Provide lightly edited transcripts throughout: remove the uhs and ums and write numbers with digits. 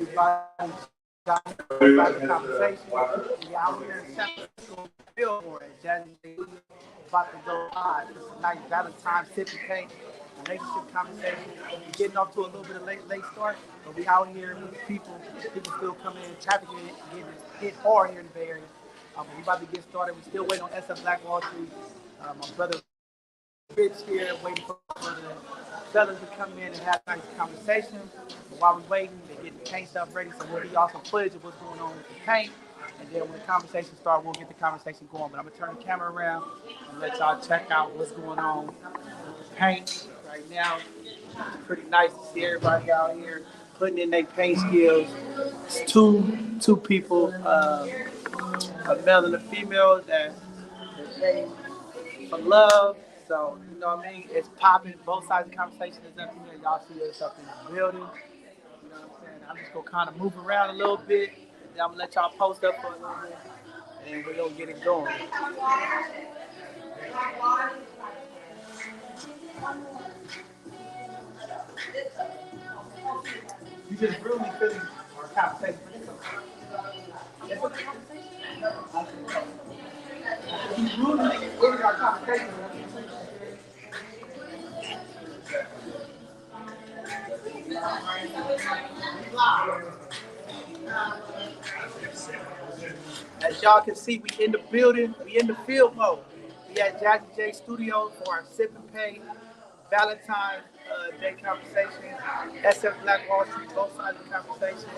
everybody got about the conversation. We out here in San Francisco, Fillmore, at Jazzy J about to go live. It's a nice Valentine's sipping paint relationship conversation. We're getting off to a little bit of late start, but we out here with people. People still coming in. Traffic getting hit hard here in the Bay Area. We about to get started. We're still waiting on SF Black Wall Street. My brother Rich here waiting for the fellas to come in and have a nice conversation. But while we're waiting, they're getting the paint stuff ready, so we'll be also footage of what's going on with the paint. And then when the conversation starts, we'll get the conversation going. But I'm going to turn the camera around and let y'all check out what's going on with the paint right now. It's pretty nice to see everybody out here putting in their paint skills. It's two people, a male and a female that paint for love. So, you know what I mean? It's popping. Both sides of the conversation is up here. Y'all see us up in the building. You know what I'm saying? I'm just going to kind of move around a little bit. Then I'm going to let y'all post up for a little bit. And we're going to get it going. You just really feeling our conversation. You really feeling our conversation. As y'all can see, we in the building, we in the field mode. We at Jazzy J Studios for our Sip and Pay Valentine's Day conversation. SF Black Wall Street, both sides of the conversation.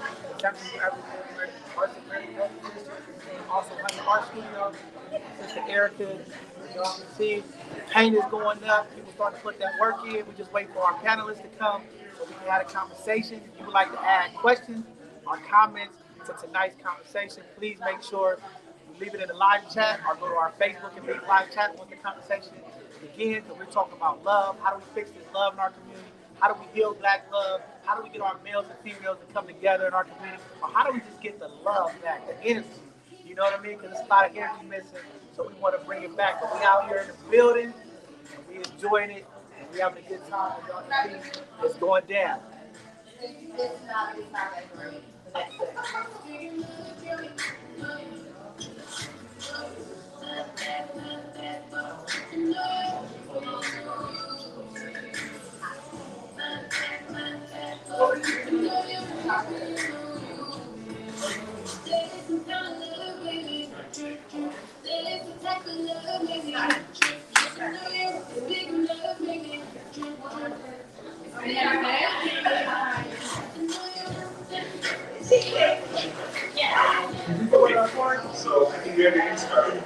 Also, Honey Art Studio, Sister Erica. As y'all can see, paint is going up. People starting to put that work in. We just wait for our panelists to come so we can have a conversation. If you would like to add questions or comments to tonight's conversation, please make sure you leave it in the live chat or go to our Facebook and leave live chat once the conversation begins. Because we're talking about love. How do we fix this love in our community? How do we heal black love? How do we get our males and females to come together in our community? Or how do we just get the love back, the energy? You know what I mean? Because there's a lot of energy missing, so we want to bring it back. But we out here in the building, and we enjoying it, and we having a good time. And y'all can see it's going down. So I think we are getting started.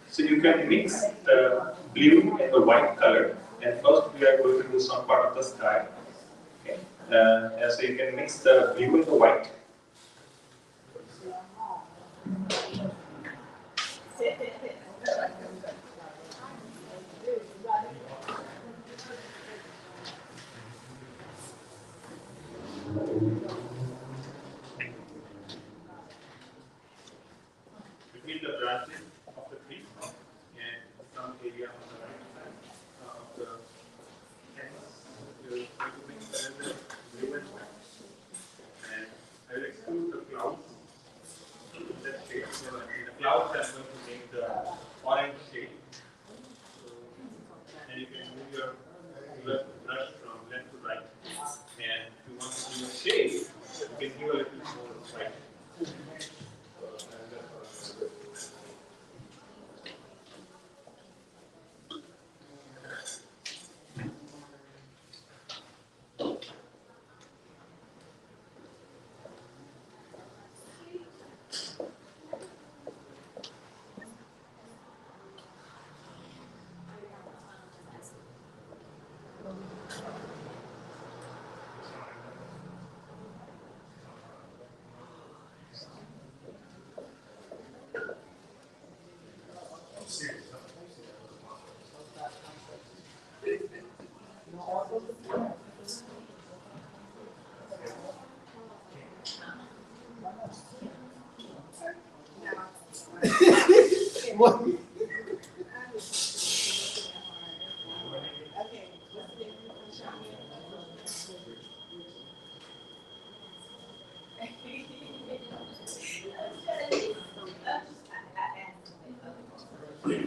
So you can mix the blue and the white color, and first we are going to do some part of the sky. Okay. So you can mix the blue and the white. Between the branches of the tree and some area on the right side of the canvas, you are going to mix the blue and white. And I will exclude the clouds in that shade. So in the clouds, I'm going to make the orange shade. So, and you can move your brush from left to right. And if you want to do a shade, you can give a little more white.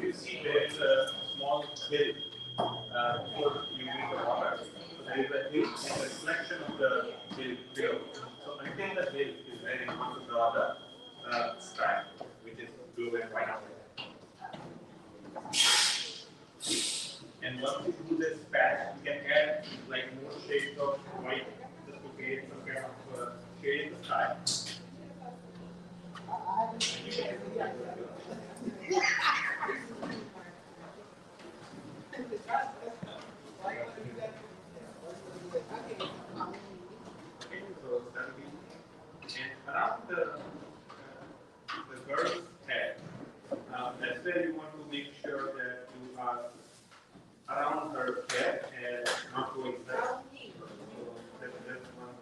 you see there is a small hill before you reach the water. So there is a hill and the reflection of the hill below. So until the hill is where you want to draw the sky, which is blue and white. And once you do this patch, you can add like more shades of white just to create some kind of shade in the sky. So that will be, and around the girl's head, that's where you want to make sure that you are around her head and not going inside. So that's one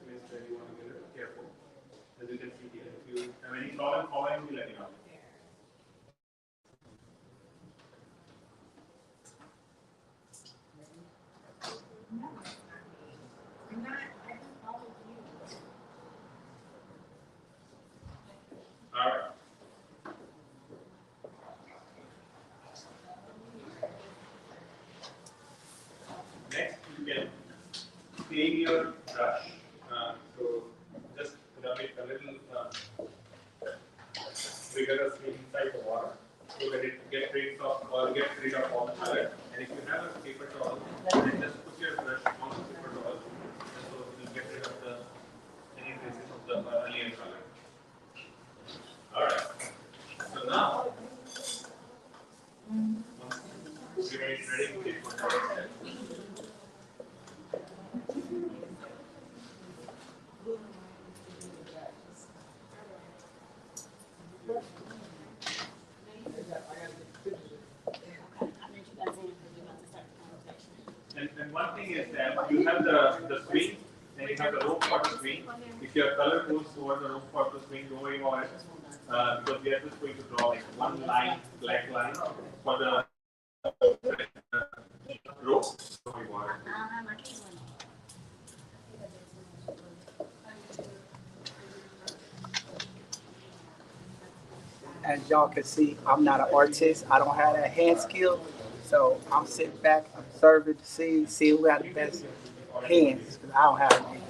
place where you want to be a little careful. As you can see here, if you have any problem following, you let me know. All right. Next, you can clean your brush. So just rub it a little vigorously inside the water so that it gets rid of all the color. And if you have a paper towel, then just put your brush on the paper towel, just so it will get rid of any traces of the earlier color. All right. So now, once you're ready to take one more step. And one thing is that you have the swing, and you have the rope for the swing. If your color goes towards the rope for the swing, don't worry about it. Because we are just going to draw like one line, black line, for the rope. As y'all can see, I'm not an artist. I don't have that hand skill. So I'm sitting back, observing to see who got the best hands, because I don't have any.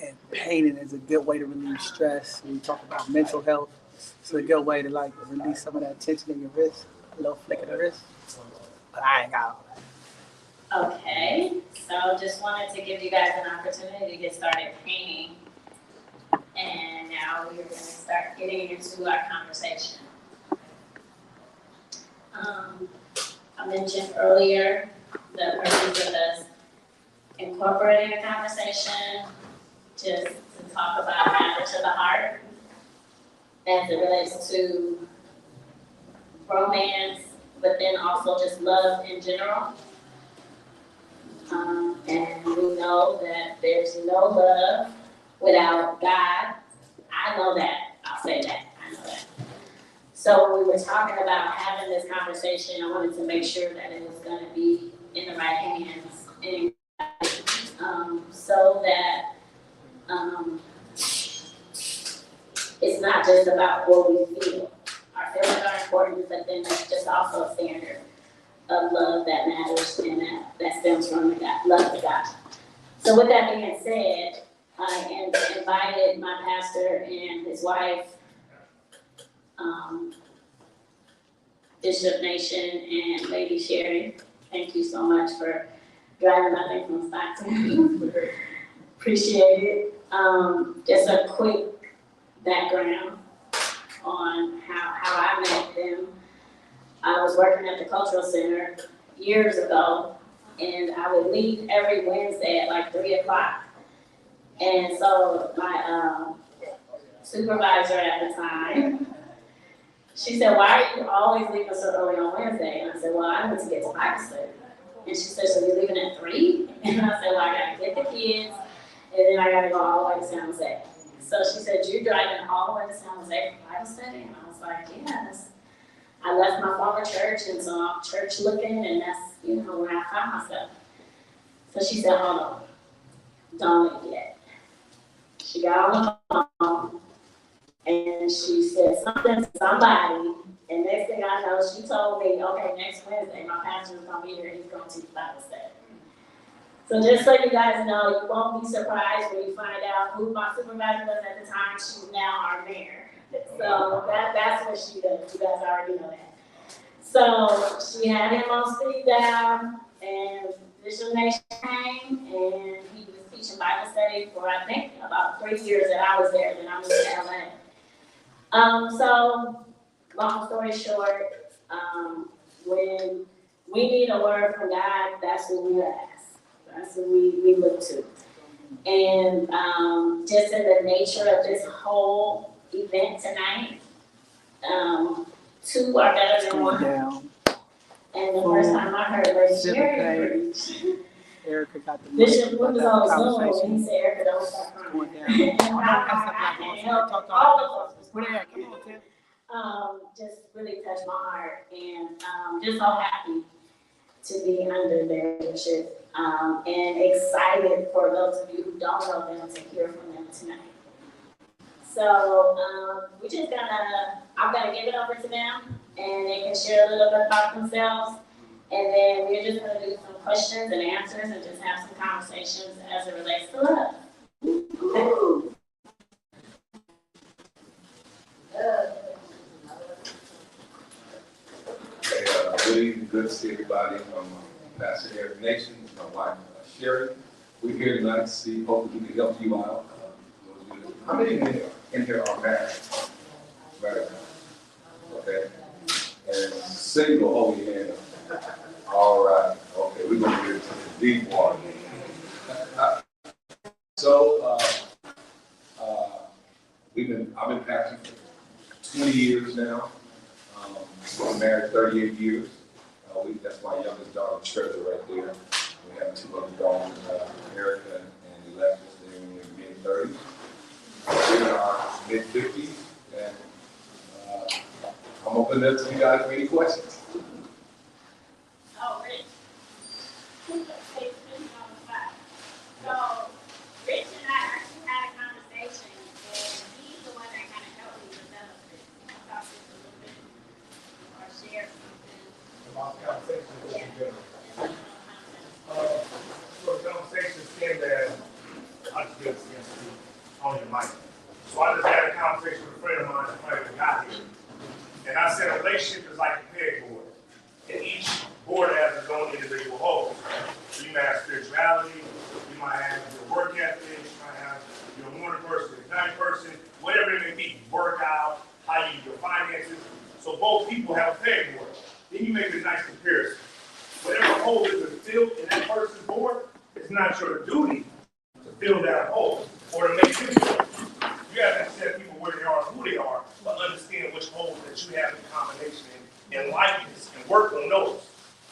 And painting is a good way to relieve stress. When you talk about mental health, it's a good way to like release some of that tension in your wrist, a little flick of the wrist. But I ain't got all that. Okay, so just wanted to give you guys an opportunity to get started painting. And now we're going to start getting into our conversation. I mentioned earlier the purpose of us incorporating a conversation just to talk about matters of the heart as it relates to romance, but then also just love in general. And we know that there's no love without God. I know that. I'll say that. I know that. So when we were talking about having this conversation, I wanted to make sure that it was going to be in the right hands, and so that it's not just about what we feel. Our feelings are important, but then there's just also a standard of love that matters, and that stems from the love of God. So with that being said, I invited my pastor and his wife, Bishop Nation and Lady Sherry. Thank you so much for driving my thing from Stockton. Appreciate it. Just a quick background on how I met them. I was working at the Cultural Center years ago, and I would leave every Wednesday at like 3 o'clock. And so my supervisor at the time, she said, "Why are you always leaving so early on Wednesday?" And I said, "Well, I need to get to Bible study." And she said, "So you're leaving at 3? And I said, "Well, I gotta get the kids, and then I gotta go all the way to San Jose." So she said, "You're driving all the way to San Jose for Bible study?" And I was like, "Yes." I left my former church, and so I'm church looking, and that's, where I found myself. So she said, "Hold on, don't leave yet." She got on the phone and she said something to somebody. And next thing I know, she told me, okay, next Wednesday, my pastor is going to be here. He's going to teach Bible study. So just so you guys know, you won't be surprised when you find out who my supervisor was at the time. She's now our mayor. So that's what she does. You guys already know that. So she had him on speed down, and Bishop Nation came, and he was teaching Bible study for, I think, about 3 years that I was there. Then I moved to LA. So long story short, when we need a word from God, that's what we ask. That's what we look to. And just in the nature of this whole event tonight, two are better than one. Down. And the first time I heard Lady Sherry preach, Erica got the Bishop was on Zoom, and he said, Erica, don't stop crying. And I can't help all of us. Come on, Tim. Just really touched my heart, and just so happy to be under their leadership, and excited for those of you who don't know them to hear from them tonight. So I'm gonna give it over to them, and they can share a little bit about themselves, and then we're just gonna do some questions and answers and just have some conversations as it relates to love. Okay. Good evening, good to see everybody. I'm Pastor Eric Nation, my wife Sherry. We're here tonight to see, hopefully we can help you out. How many in here are married? Married. Okay. And single, hold your hand up. All right. Okay, we're going to get into the deep water. So, I've been pastoring for 20 years now. I'm married 38 years. That's my youngest daughter, Trevor, right there. We have two other daughters, Erica and Alexis. They're in their mid-30s. We're in our mid-50s, and I'm open up to you guys for any questions. Oh, Rich. So, Rich and I actually had a conversation, and he's the one that kind of helped me develop this. Talk just a little bit, or share something. About the conversation with you. Yeah. So the conversation stemmed as, I just did on your mic. So I just had a conversation with a friend of mine that finally got here. And I said a relationship is like a pegboard. And each board has its own individual holes. So you might have spirituality, you might have your work ethic, you might have your morning person, your night person, whatever it may be, work out, how you do your finances. So both people have a pegboard. Then you make a nice comparison. Whatever hole is filled in that person's board, it's not your duty to fill that hole or to make them fill. You have to understand people where they are, who they are, but understand which holes that you have in combination and likeness and work on those.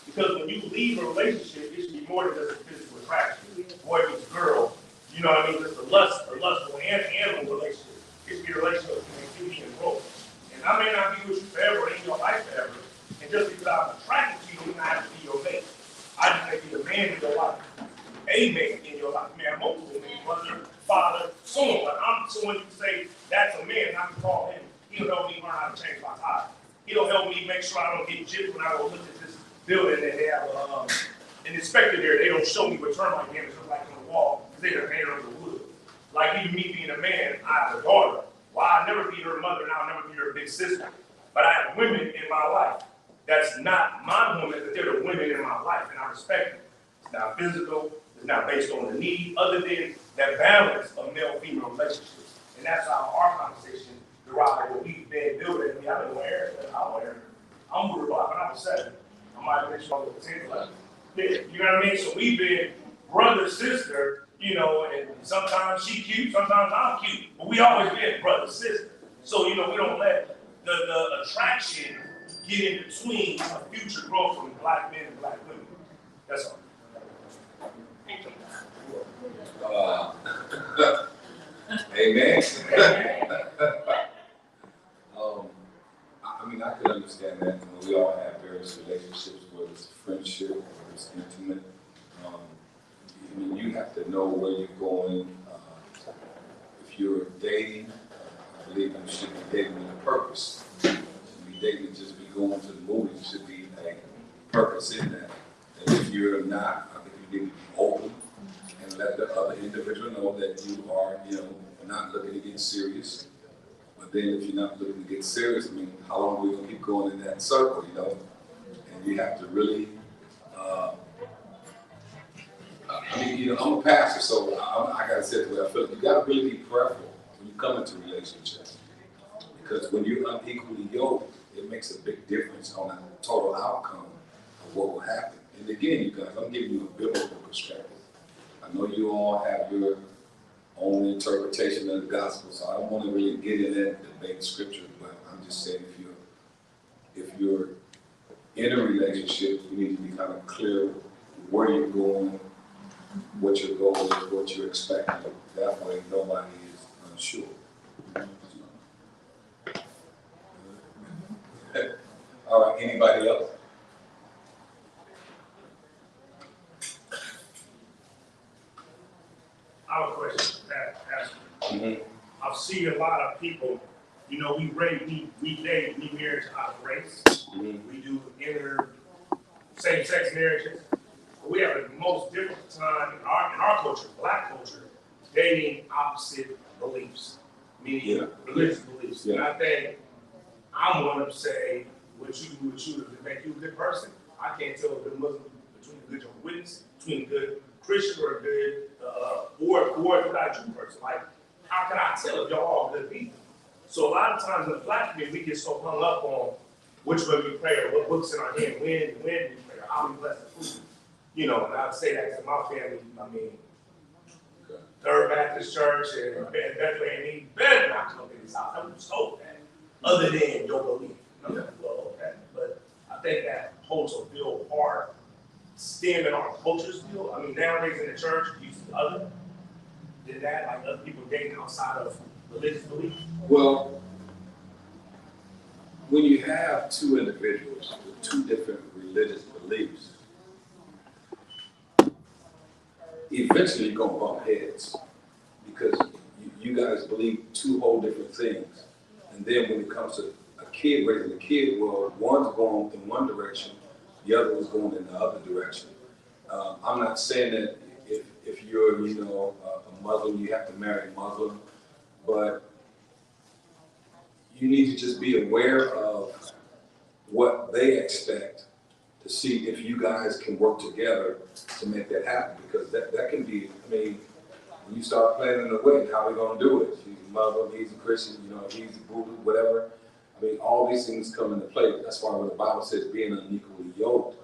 Because when you leave a relationship, it should be more than just a physical attraction. Boy meets girl, you know what I mean? Just a lustful and animal relationship. It should be a relationship of connectivity and growth. And I may not be with you forever, in your life forever. And just because I'm attracted to you, you don't have to be your mate. I just may be the man in your life, a mate in your life. Man, multiple men, mother, father, son. So when you say that's a man, I can call him. He'll help me learn how to change my tire. He'll help me make sure I don't get gypped when I go look at this building and they have an inspector there. They don't show me what termite damage looks like on the wall because they're painted on the wood. Like even me being a man, I have a daughter. Well, I'll never be her mother and I'll never be her big sister. But I have women in my life. That's not my woman, but they're the women in my life, and I respect them. It's not physical, it's not based on the need, other than that balance of male-female relationships. And that's how our conversation derived what we've been building. I mean, I've been with Eric, I'm with her when I was 7. I might have been sure I was 10, 11. Yeah, you know what I mean? So we've been brother, sister, you know, and sometimes she cute, sometimes I'm cute, but we always been brother, sister. So, you know, we don't let the attraction get in between a future growth from black men and black women. That's all. Thank you. Amen. I mean, I could understand that. We all have various relationships, whether it's friendship, whether it's intimate. I mean, you have to know where you're going. If if you're dating, I believe you should be dating with a purpose. You should be dating to just be going to the movies. There should be a purpose in that. And if you're not, I think you need to be open and let the other individual know that you are, not looking to get serious. But then if you're not looking to get serious, I mean, how long are we gonna keep going in that circle, And you have to really, I'm a pastor, so I gotta say it the way I feel. You gotta really be prayerful when you come into relationships. Because when you're unequally yoked, it makes a big difference on the total outcome of what will happen. And again, you guys, I'm giving you a biblical perspective. I know you all have your own interpretation of the gospel, so I don't want to really get in that debate scripture, but I'm just saying if you're in a relationship, you need to be kind of clear where you're going, what your goal is, what you're expecting. That way nobody is unsure. All right, anybody else? I have a question, Pastor. I see a lot of people, we date, we marriage out of race. We do same-sex marriages. But we have the most difficult time in our culture, Black culture, dating opposite beliefs, meaning religious beliefs. Yeah. And I think I'm one to say what you do to make you a good person. I can't tell a good Muslim between a good Jehovah's Witness, between a good Christian or a good or not a Jew person. Like, how can I tell if y'all all good people? So a lot of times in the Black community, we get so hung up on which way we pray or what books in our hand, when we pray, or how we bless the food. And I would say that to my family. I mean, Third Baptist Church and Bethlehem, he better not come in this house. I was told that. Other than your belief. Well, okay. But I think that holds a real hard stem in our culture still. I mean, nowadays in the church, you see other than that, like other people dating outside of religious belief. Well, when you have two individuals with two different religious beliefs, eventually you're gonna bump heads because you guys believe two whole different things. And then when it comes to a kid raising a kid, well, one's going in one direction, the other one's going in the other direction. I'm not saying that if you're, a Muslim, you have to marry a Muslim, but you need to just be aware of what they expect to see if you guys can work together to make that happen. Because that can be, when you start planning a wedding, how are we gonna do it? She's a Muslim, he's a Christian, he's a Buddhist, whatever. All these things come into play. That's why when the Bible says being unequally yoked,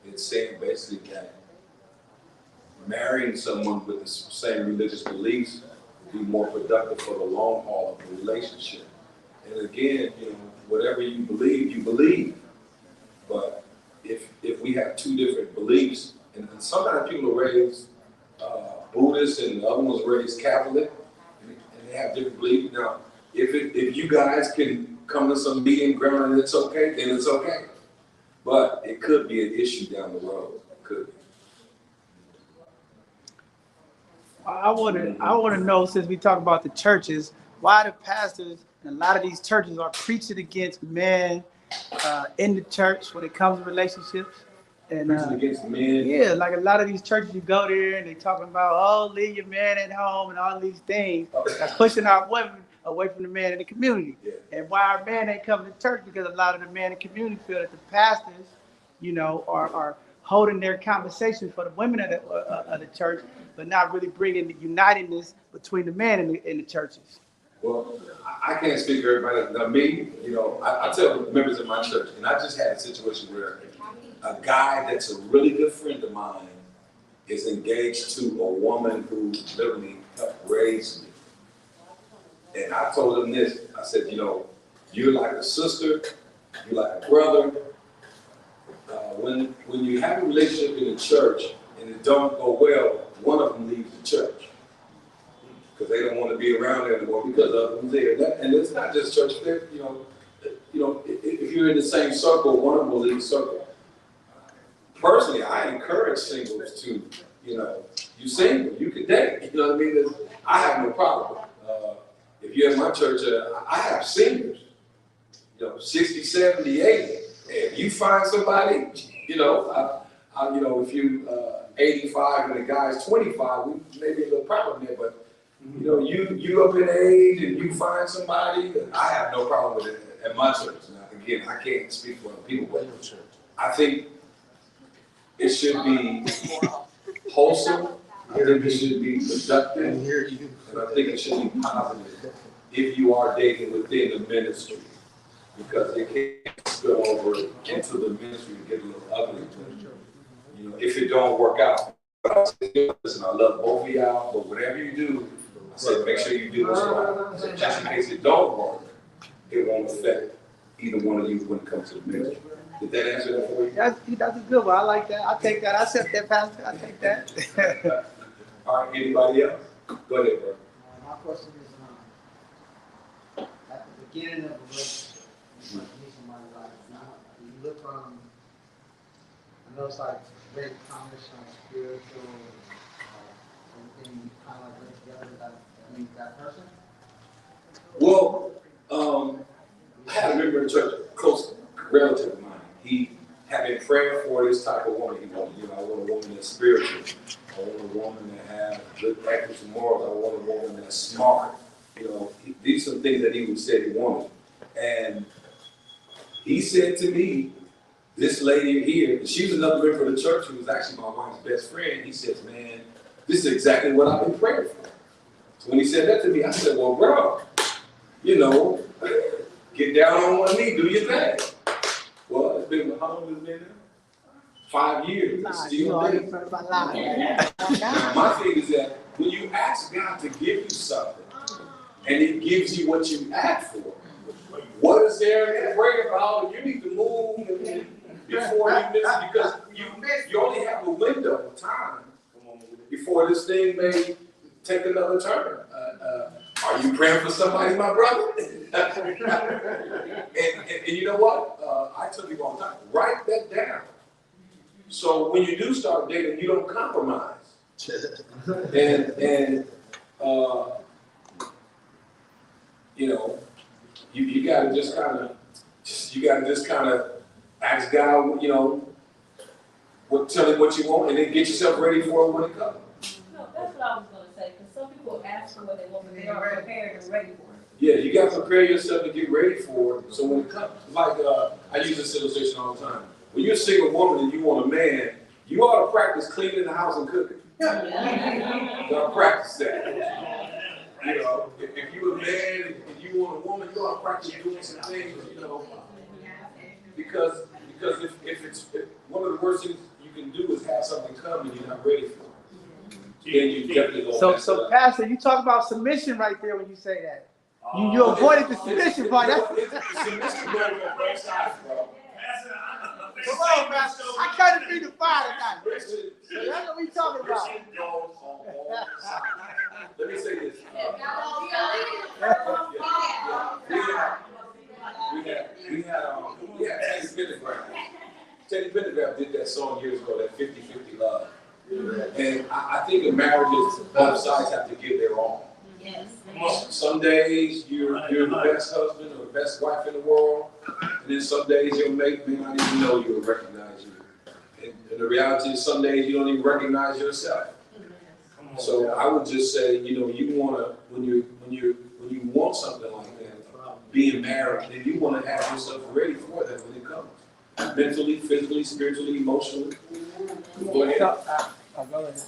it's saying basically that marrying someone with the same religious beliefs will be more productive for the long haul of the relationship. And again, whatever you believe. But if we have two different beliefs, and sometimes people are raised Buddhist and the other one's raised Catholic, and they have different beliefs. Now, if you guys can come to some medium ground and it's okay, then it's okay. But it could be an issue down the road. It could be. I want to know, since we talk about the churches, why the pastors and a lot of these churches are preaching against men in the church when it comes to relationships. And preaching against men. Yeah, like a lot of these churches, you go there and they talking about, leave your man at home and all these things. That's pushing our women away from the man in the community. Yeah. And why our man ain't coming to church, because a lot of the men in the community feel that the pastors, are holding their conversations for the women of the church, but not really bringing the unitedness between the men in the churches. Well, I can't speak for everybody. Now, me, I tell members of my church, and I just had a situation where a guy that's a really good friend of mine is engaged to a woman who literally helped raise me. And I told him this. I said, you're like a sister, you're like a brother. When you have a relationship in the church and it don't go well, one of them leaves the church because they don't want to be around there anymore because of them there. And it's not just church. If you're in the same circle, one of them will leave the circle. Personally, I encourage singles to, you single, you can date. You know what I mean? I have no problem. if you're in my church, I have seniors, 60, 70, 80. If you find somebody, if you 85 and the guy's 25, we maybe a little problem there, but you up in age and you find somebody, I have no problem with it at my church. Now, again, I can't speak for other people, but I think it should be wholesome. I think it should be productive, and I think it should be positive if you are dating within the ministry, because it can't spill over into the ministry and get a little ugly. If it don't work out. Listen, I love both of y'all, but whatever you do, I said make sure you do this right. Just in case it don't work, it won't affect either one of you when it comes to the ministry. Did that answer that for you? That's a good one. I like that. I take that. I accept that, Pastor. I take that. All right, anybody else? Go ahead, bro. My question is, at the beginning of a relationship, you meet somebody like, you look from, I know it's like very combination of spiritual, everything kind of like linked together that person? Well, I had a member in the church, a close relative of mine. He had been praying for this type of woman. He wanted, I want a woman that's spiritual. I want a woman that has good ethics and morals. I want a woman that's smart. These are things that he would say he wanted. And he said to me, this lady here, she was another member of the church who was actually my wife's best friend. He says, man, this is exactly what I've been praying for. So when he said that to me, I said, well, bro, get down on one knee, do your thing. Well, it's been, how long has it been now? 5 years. It's still there. Now, my thing is that when you ask God to give you something, and He gives you what you ask for, what is there to pray about? You need to move before you miss it, because you only have a window of time before this thing may take another turn. Are you praying for somebody, my brother? and you know what? I tell people all the time, write that down. So when you do start dating, you don't compromise. And you gotta just kind of ask God, tell Him what you want, and then get yourself ready for it when it comes. No, that's what I was going to say, because some people ask for what they want, but they are prepared and ready for it. Yeah, you got to prepare yourself to get ready for it. So when it comes, like I use this illustration all the time. When you're a single woman and you want a man, you ought to practice cleaning the house and cooking. You ought to practice that. If you're a man and you want a woman, you ought to practice doing some things, because if one of the worst things you can do is have something come and you're not ready for it. Then you definitely go. So Pastor, you talk about submission right there when you say that. You avoided the submission part. Submission goes on both sides, bro. Come on, Pastor. I can't be the fire tonight. So that's what we talking about. Let me say this. We had Teddy Pendergrass. Teddy Pendergrass did that song years ago, that 50-50 Love. And I think in marriages, both sides have to give their all. Yes. Some days you're the best husband or the best wife in the world, and then some days your mate may not even know you or recognize you. And the reality is some days you don't even recognize yourself. So I would just say, you wanna when you want something like that, being married, then you wanna have yourself ready for that when it comes. Mentally, physically, spiritually, emotionally. Go ahead. Go ahead.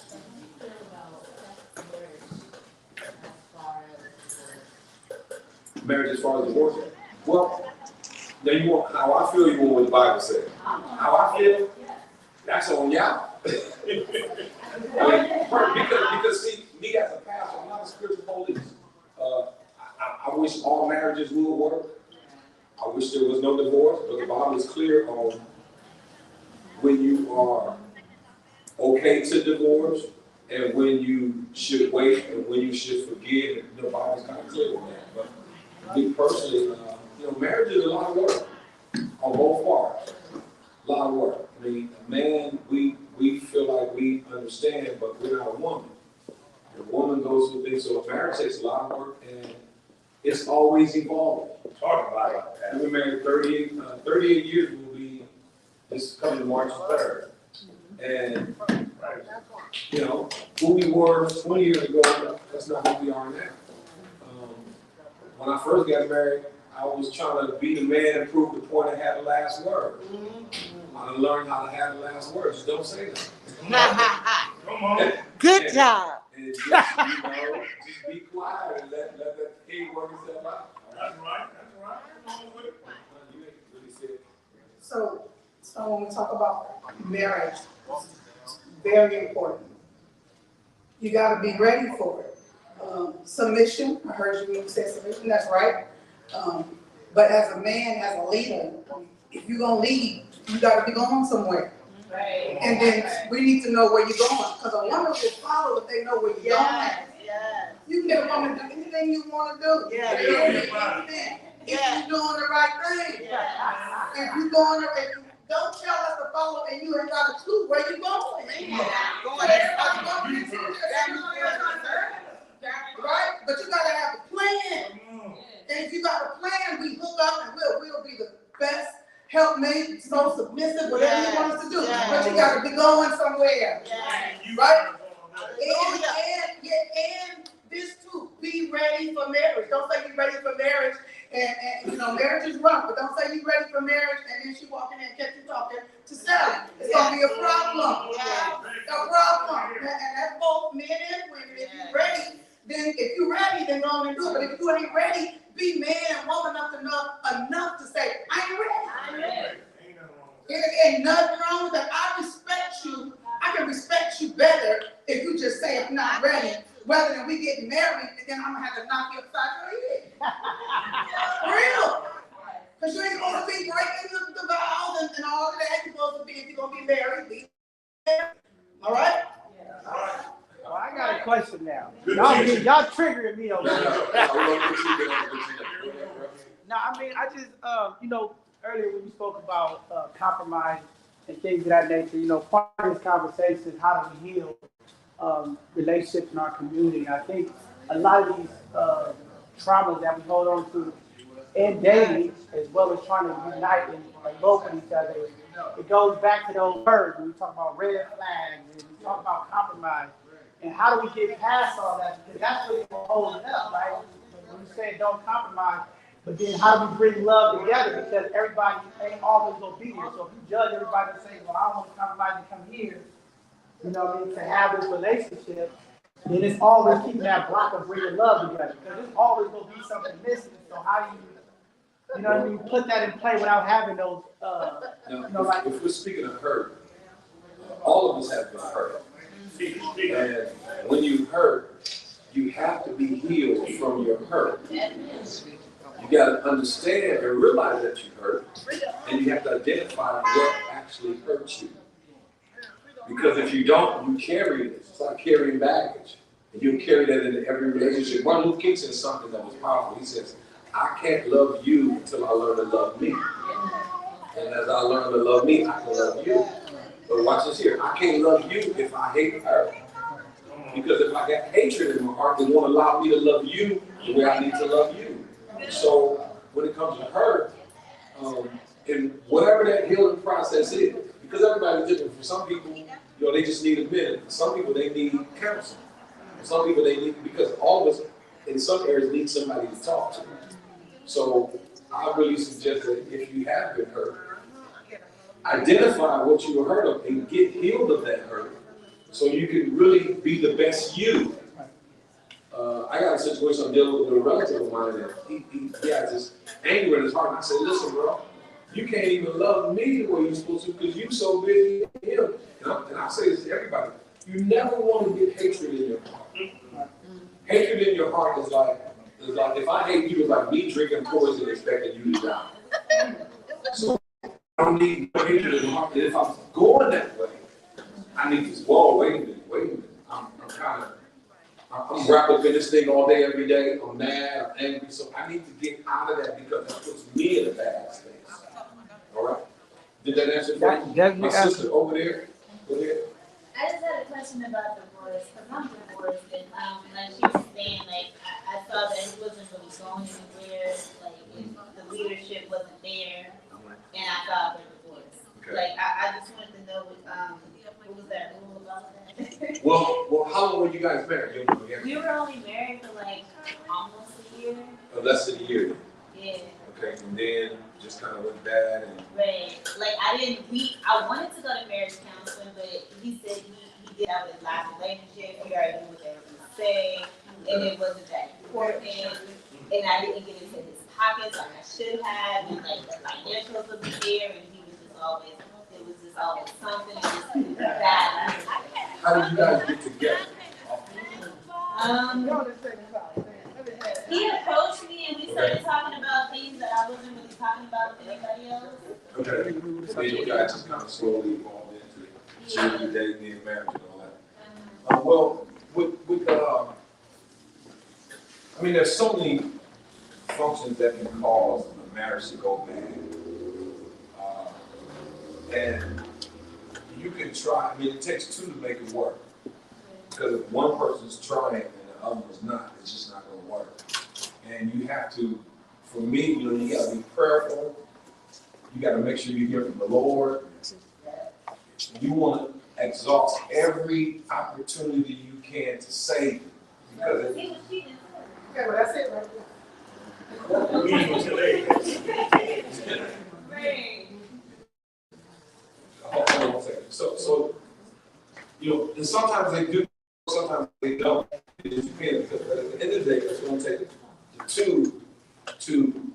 Marriage as far as divorce? Well, now you want how I feel, you want what the Bible says. How I feel, that's on y'all. Because see, me as a pastor, I'm not a spiritual police. I wish all marriages would work. I wish there was no divorce, but the Bible is clear on when you are okay to divorce and when you should wait and when you should forgive. The Bible's kind of clear on that. But me personally, marriage is a lot of work on both parts. A lot of work. I mean, a man, we feel like we understand, but we're not a woman. The woman goes through things, so marriage takes a lot of work, and it's always evolving. Talk about it. We've been married 38 years will be this coming March 3rd. And, you know, who we were 20 years ago, that's not who we are now. When I first got married, I was trying to be the man and prove the point I had the last word. I learned how to have the last word. Just don't say that. Come on. Good job. And just, just be quiet and let that thing work itself out. That's right. Come on with it. You ain't really said. So when we talk about marriage, it's very important. You gotta be ready for it. Submission, I heard you say submission, that's right. But as a man, as a leader, if you're gonna lead, you gotta be going somewhere. Right. And then we need to know where you're going, because a woman will follow if they know where you're going. Yes. You can get a woman to do anything you wanna do. Yeah. They don't do anything. If you're doing the right thing. Yes. If you going, if you don't tell us to follow and you ain't got a clue where you going. Right? But you gotta have a plan. And if you got a plan, we hook up and we'll be the best helpmate, so submissive, whatever you want us to do. But you gotta be going somewhere. Right? And this too, be ready for marriage. Don't say you're ready for marriage and you know, marriage is rough, but don't say you're ready for marriage and then she walking in and catch you talking to Sally. It's gonna be a problem. A problem. And that's both men and women. If you're ready, then if you're ready, then go on and do it. But if you ain't ready, be man and woman enough to say, I ain't ready. There ain't nothing wrong with that. I respect you. I can respect you better if you just say I'm not ready, rather than we get married and then I'm gonna have to knock you upside your head. For real. Because you ain't supposed to be breaking the vows and all of that. You're supposed to be, if you're gonna be married, be married. All right? Well, I got a question now. Y'all triggering me over here. No, I mean, I just, you know, earlier when you spoke about compromise and things of that nature, you know, part of this conversation is how do we heal relationships in our community. I think a lot of these traumas that we hold on to in dating, as well as trying to unite and elope with each other, it goes back to those words when we talk about red flags and we talk about compromise. And how do we get past all that? Because that's what we're holding up, right? When you say don't compromise, but then how do we bring love together? Because everybody ain't always going to be here. So if you judge everybody and say, well, I don't want to compromise and come here, you know what I mean, to have this relationship, then it's always keeping that block of bringing love together. Because there's always going to be something missing. So how do you know what I mean, put that in play without having those, Now, you know, like. if we're speaking of hurt, all of us have been hurt. And when you hurt, you have to be healed from your hurt. You got to understand and realize that you hurt, and you have to identify what actually hurts you. Because if you don't, you carry it. It's like carrying baggage. And you'll carry that into every relationship. Martin Luther King said something that was powerful. He says, I can't love you until I learn to love me. And as I learn to love me, I can love you. But watch this here. I can't love you if I hate her. Because if I got hatred in my heart, it won't allow me to love you the way I need to love you. So when it comes to hurt, and whatever that healing process is, because everybody's different. For some people, you know, they just need a minute. For some people, they need counseling. For some people, they need, because all of us in some areas need somebody to talk to. So I really suggest that if you have been hurt, identify what you were hurt of and get healed of that hurt so you can really be the best you. I got a situation I'm dealing with a relative of mine that he has this anger in his heart. And I said, listen, bro, you can't even love me the way you're supposed to because you're so busy with him. And I say this to everybody. You never want to get hatred in your heart. Hatred in your heart is like if I hate you, it's like me drinking poison expecting you to die. So I don't need hatred in my heart. And if I'm going that way, I need to, whoa, wait a minute. I'm wrapped up in this thing all day, every day. I'm mad, I'm angry. So I need to get out of that because it puts me in a bad space. All right? Did that answer for you? My sister over there, go ahead. I just had a question about divorce, because I'm divorced, and like she was saying, like, I saw that he wasn't really going anywhere, like, the leadership wasn't there, and I filed for divorce. Okay. Like, I just wanted to know, what was that rule about that? Well, how long were you guys married? You don't know yet? We were only married for like almost a year. Oh, less than a year then. Yeah. Okay, and then just kind of went bad and. Right. Like I wanted to go to marriage counseling, but he said he did that with his last relationship. He already knew what they were going to say, and it wasn't that important. And I didn't get into his pockets like I should have, and like the financials wasn't there, and he was just always, it was just always something, it was bad. How did you guys get together? He approached me and we started talking about things that I wasn't really talking about with anybody else. Okay, then you guys just kind of slowly evolved into children, dating, and marriage and all that. Well, I mean, there's so many functions that can cause a marriage to go bad. And you can try, I mean, it takes two to make it work. Because if one person's trying and the other one's not, it's just not gonna work. And you have to, for me, you gotta be prayerful. You gotta make sure you hear from the Lord. You wanna exhaust every opportunity you can to save it. Because Okay, well, that's it right there. We ain't gonna tell everybody. Right. hold on 1 second. So, and sometimes they do, sometimes they don't. It just depends, because at the end of the day, it's going to take the two to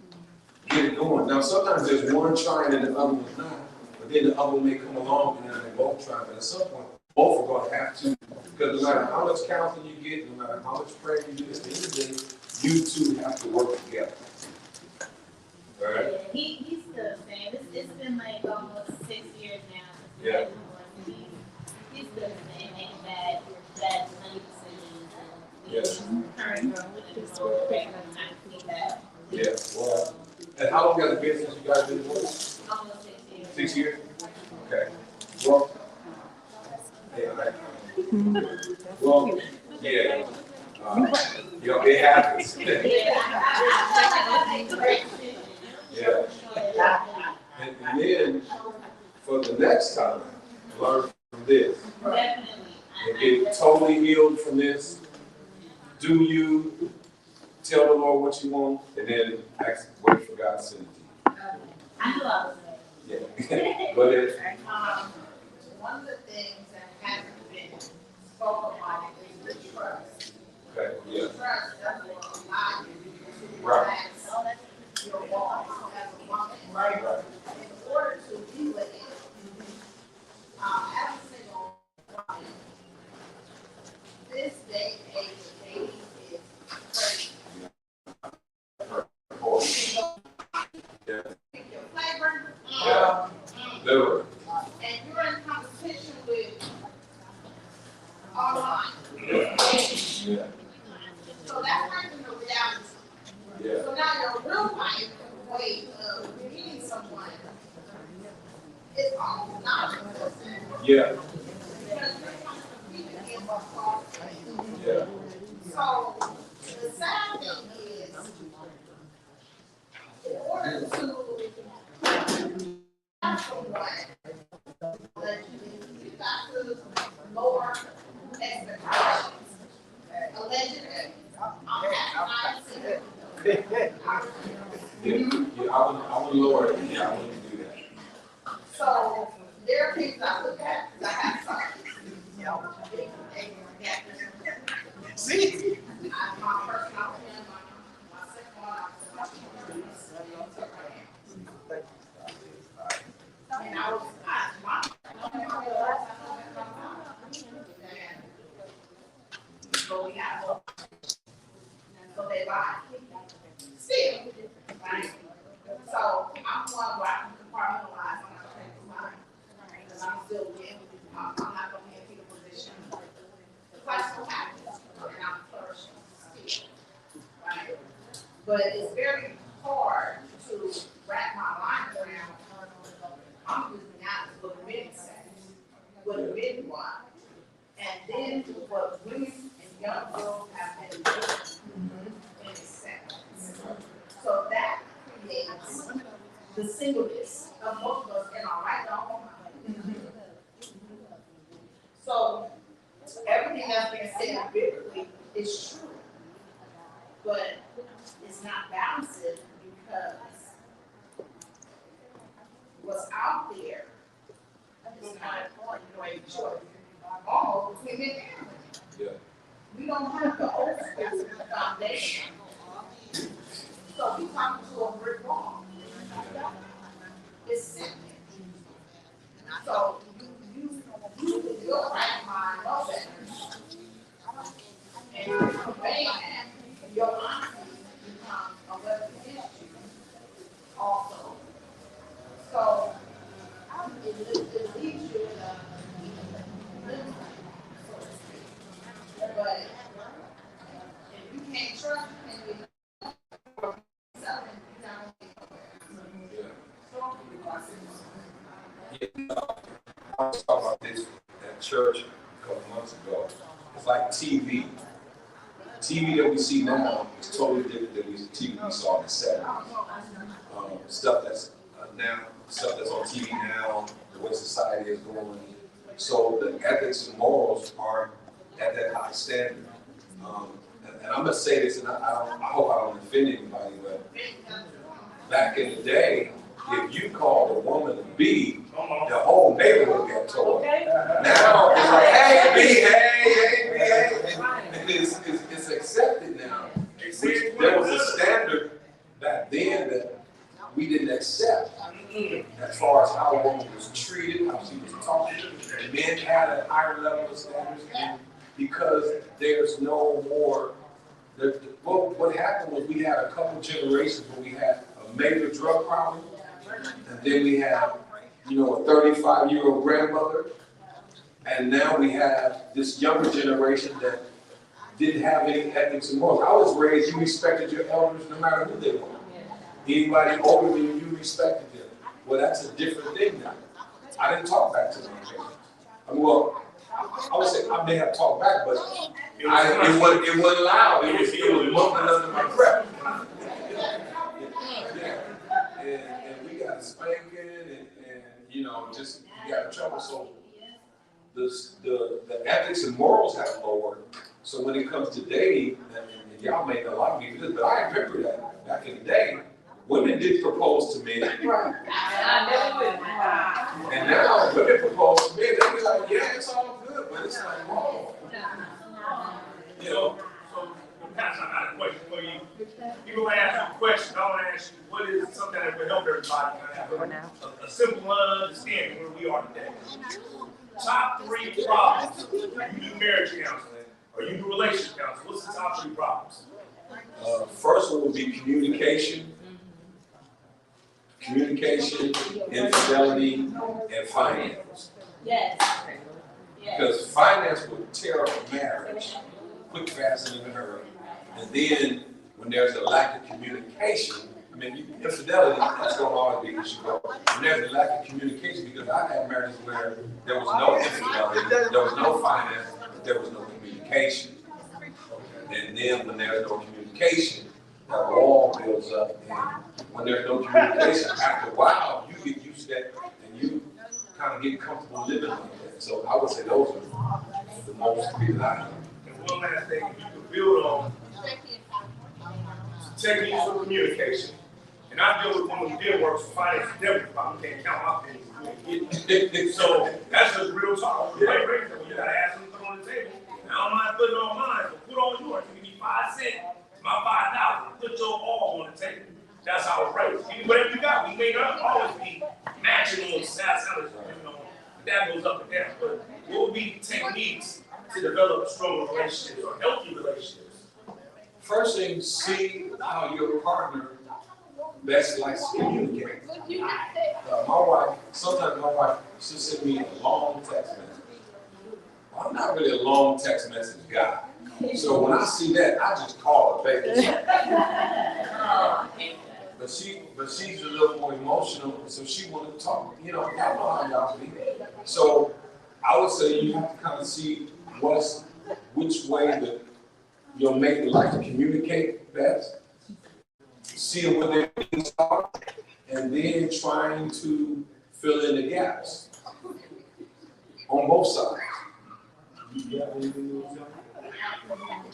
get it going. Now, sometimes there's one trying and the other one's not, but then the other one may come along and then they both try, but at some point, both are going to have to, because no matter how much counseling you get, no matter how much prayer you do, at the end of the day, you two have to work together. All right? Yeah, he's still saying, it's been like almost 6 years now. Yeah. He's still saying, making bad money decisions. Yes. Current girl with the divorce, not see that. Yeah, well, and how long has it been since you guys been divorced? Almost 6 years. 6 years? Okay. Well, well, yeah. It happens. Yeah. And then, for the next time, learn from this. Definitely. And get totally healed from this. Do you tell the Lord what you want, and then wait for God to send it to you. I knew I was ready. Yeah. Go ahead. One of the things that hasn't been spoken about is the trust. Okay, yeah. Trust doesn't allow you to Right. relax your walls as a woman. Right. In order to be with it, as a single woman, this day and age of dating is crazy. Yeah. Pick your flavor. Yeah. Literally. And you're in competition with online. Yeah. So that brings in the reality. Yeah. So now your real life way of meeting someone is almost not existent. Yeah. Because you're trying to compete against what's called fame. Yeah. So the sad thing is, in order to have someone that you got to lower expectations. Allegedly, I'm having Yeah, I would lower it. Yeah, I wouldn't do that. So there are things I look at, because I have sons. See? My first house, my second one, and I was, so we got, so they lie. Still, right? So I'm one where I can compartmentalize when I change my mind. Because I'm still in, I'm not gonna be in people position. The class will happen, and I'm flourishing still, right? But it's very hard to wrap my mind around. I'm using that as what men say, what men want. And then what women and young girls have been doing in the singleness of most of us in our life. So everything that's being said biblically is true, but it's not balanced because what's out there is not the way it should. Almost between men and women. Yeah. We don't have the old foundation. So we come to a brick wall. It's simple. So you with your right mind know that. And you convey that, your honesty becomes a weapon against you also. So it leaves you in a limbo, so to speak. But if you can't trust, and you something, you're not gonna get nowhere. So I was talking about this at church a couple months ago. It's like TV. TV that we see now is totally different than the TV we saw in the 70s. Stuff that's on TV now, the way society is going. So the ethics and morals aren't at that high standard. And I'm gonna say this, and I hope I don't offend anybody, but back in the day, if you called a woman a B, the whole neighborhood got told. Now it's like, hey B, hey. And it's accepted now. There was a standard back then that we didn't accept as far as how a woman was treated, how she was talked to. And men had a higher level of standards because there's no more. What happened was we had a couple generations where we had a major drug problem, and then we had, a 35-year-old grandmother, and now we have this younger generation that didn't have any ethics and morals. I was raised, you respected your elders no matter who they were. Anybody older than you respected them. Well, that's a different thing now. I didn't talk back to them. I would say I may have talked back, but it wasn't loud. It was mumbling under my breath. And we got a spanking, and just we got in trouble. So the ethics and morals have lowered. So when it comes to dating, and y'all may not like me for this, but I remember that back in the day, women did propose to men. And now women propose to men, they be like, yeah, it's all good, but it's like wrong. So Pastor, I got a question for you. People ask you a question, I want to ask you, what is something that will help everybody have a simple understanding where we are today? Top 3 problems. You do marriage counseling or you do relationship counseling. What's the top 3 problems? First one would be communication. Communication, infidelity, and finance. Yes. Because finance would tear up a marriage quick, fast, and in a hurry. And then when there's a lack of communication, infidelity, that's going to always be an issue. When there's a lack of communication, because I had marriages where there was no infidelity, there was no finance, but there was no communication. And then when there's no communication, that wall builds up. And when there's no communication, after a while, you get used to that and you kind of get comfortable living like that. So I would say those are the most three that I know. And one last thing, you can build on techniques for communication. And I deal with women who did work for finance and debit problem. Can't count my pennies. So that's just real talk. You gotta ask them to put on the table. I don't mind putting on mine, but put on yours. Give me 5 cents, my 5,000. Put your all on the table. That's how it's raised. Whatever you got, we may not always be matching on salaries, that goes up and down. But what would be techniques to develop stronger relationships or healthy relationships? First thing, see how your partner best likes to communicate. Sometimes my wife, she'll send me a long text message. I'm not really a long text message guy. So when I see that, I just call her, baby. But she's a little more emotional, so she want to talk. I know how y'all be. So I would say you have to kind of see which way that your mate would like to communicate best. See what their needs are, and then trying to fill in the gaps on both sides. It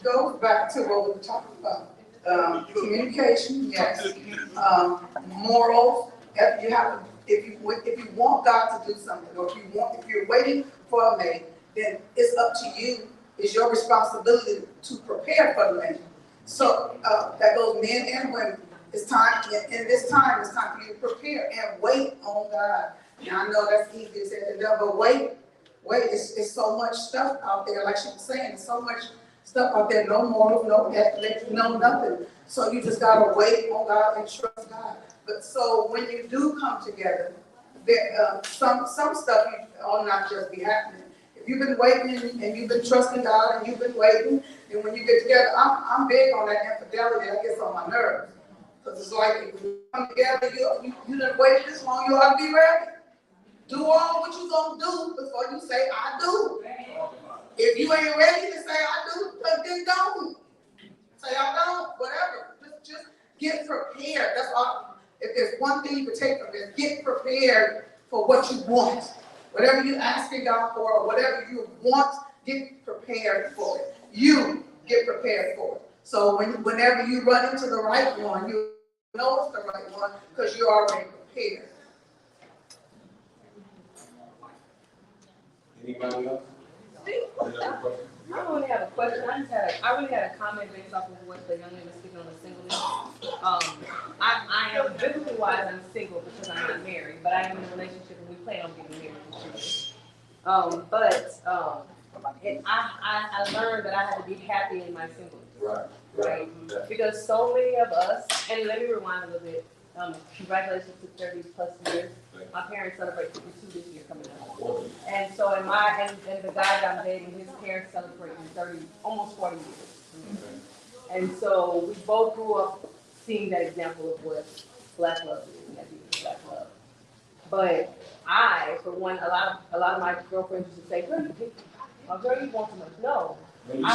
goes back to what we were talking about. Communication, yes. Morals. You have to, if you want God to do something, or if you're waiting for a mate, then it's up to you. It's your responsibility to prepare for the mate. So that goes men and women. It's time, in this time, it's time for you to prepare and wait on God. Now I know that's easy said than done, but wait, it's so much stuff out there, like she was saying, there's so much stuff out there, no morals, no ethics, no nothing. So you just gotta wait on God and trust God. But so when you do come together, there some stuff will not just be happening. If you've been waiting and you've been trusting God and you've been waiting, and when you get together, I'm big on that infidelity. That gets on my nerves. Because it's like if you come together, you done waited this long, you ought to be ready. Do all what you gonna do before you say I do. If you ain't ready to say I do, then don't. Say I don't, whatever. Just get prepared. That's all. If there's one thing you can take from this, get prepared for what you want. Whatever you're asking God for, or whatever you want, get prepared for it. You get prepared for it. So whenever you run into the right one, you know it's the right one because you're already prepared. Anybody else? I don't really have a question. I really had a comment based off of what the young lady was speaking on the singleness. I am biblically wise, I'm single because I'm not married, but I am in a relationship and we plan on getting married in 2 years. I learned that I had to be happy in my singleness. Right. Because so many of us, and let me rewind a little bit. Congratulations to 30 plus years. My parents celebrate 52 this year coming up. And so and the guy that I'm dating, his parents celebrate 30, almost 40 years. And so we both grew up seeing that example of what black love is, and that is black love. But I, for one, a lot of my girlfriends used to say, girl, you want too much. No. And I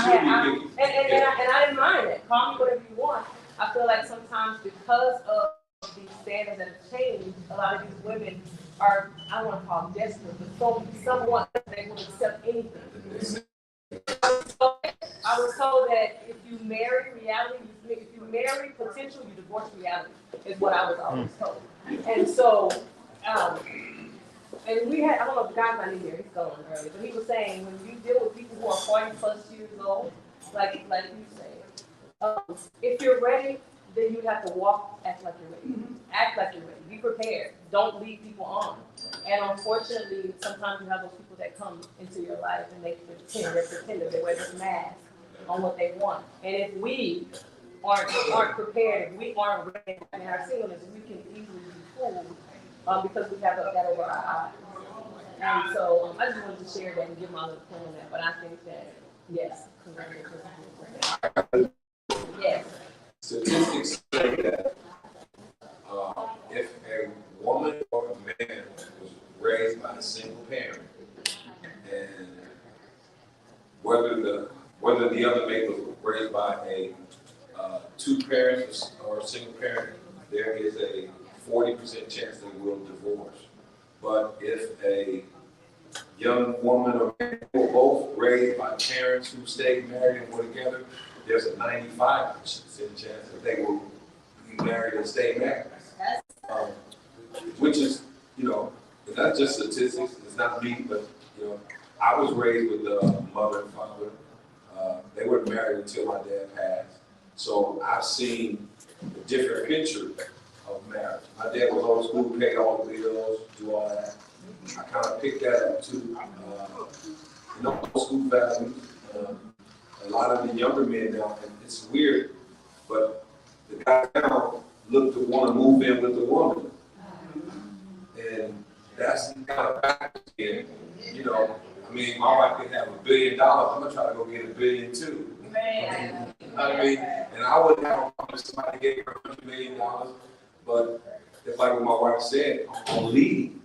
didn't mind it. Call me whatever you want. I feel like sometimes because of these standards that have changed, a lot of these women are, I don't want to call them desperate, but somewhat they will accept anything. I was told that if you marry reality, if you marry potential, you divorce reality, is what I was always told. And so, and we had, I don't know if the guy's not in here, he's gone early, but he was saying when you deal with people who are 40 plus years old, like you say, if you're ready, then you have to act like you're ready. Act like you're ready. Be prepared. Don't lead people on. And unfortunately, sometimes you have those people that come into your life and they pretend they wear this mask on what they want. And if we aren't prepared, if we aren't ready in our singleness, we can easily be fooled because we have that over our eyes. And so I just wanted to share that and give my little point on that. But I think that, yes, congratulations. Yes. Statistics say that if a woman or a man was raised by a single parent, and whether the other mate was raised by a two parents or a single parent, there is a 40% chance they will divorce. But if a young woman or man were both raised by parents who stayed married and were together, there's a 95% chance that they will be married and stay married. Which is, it's not just statistics, it's not me, but, I was raised with a mother and father. They weren't married until my dad passed. So I've seen a different picture of marriage. My dad was old school, paid all the bills, do all that. I kind of picked that up too. Old school values. A lot of the younger men now, and it's weird, but the guy now look to want to move in with the woman. And that's kind of backwards again. My wife could have $1 billion. I'm gonna try to go get $1 billion too. Man. You know what I mean? And I wouldn't have a problem if somebody gave her $100 million, but it's like what my wife said, I'm leading.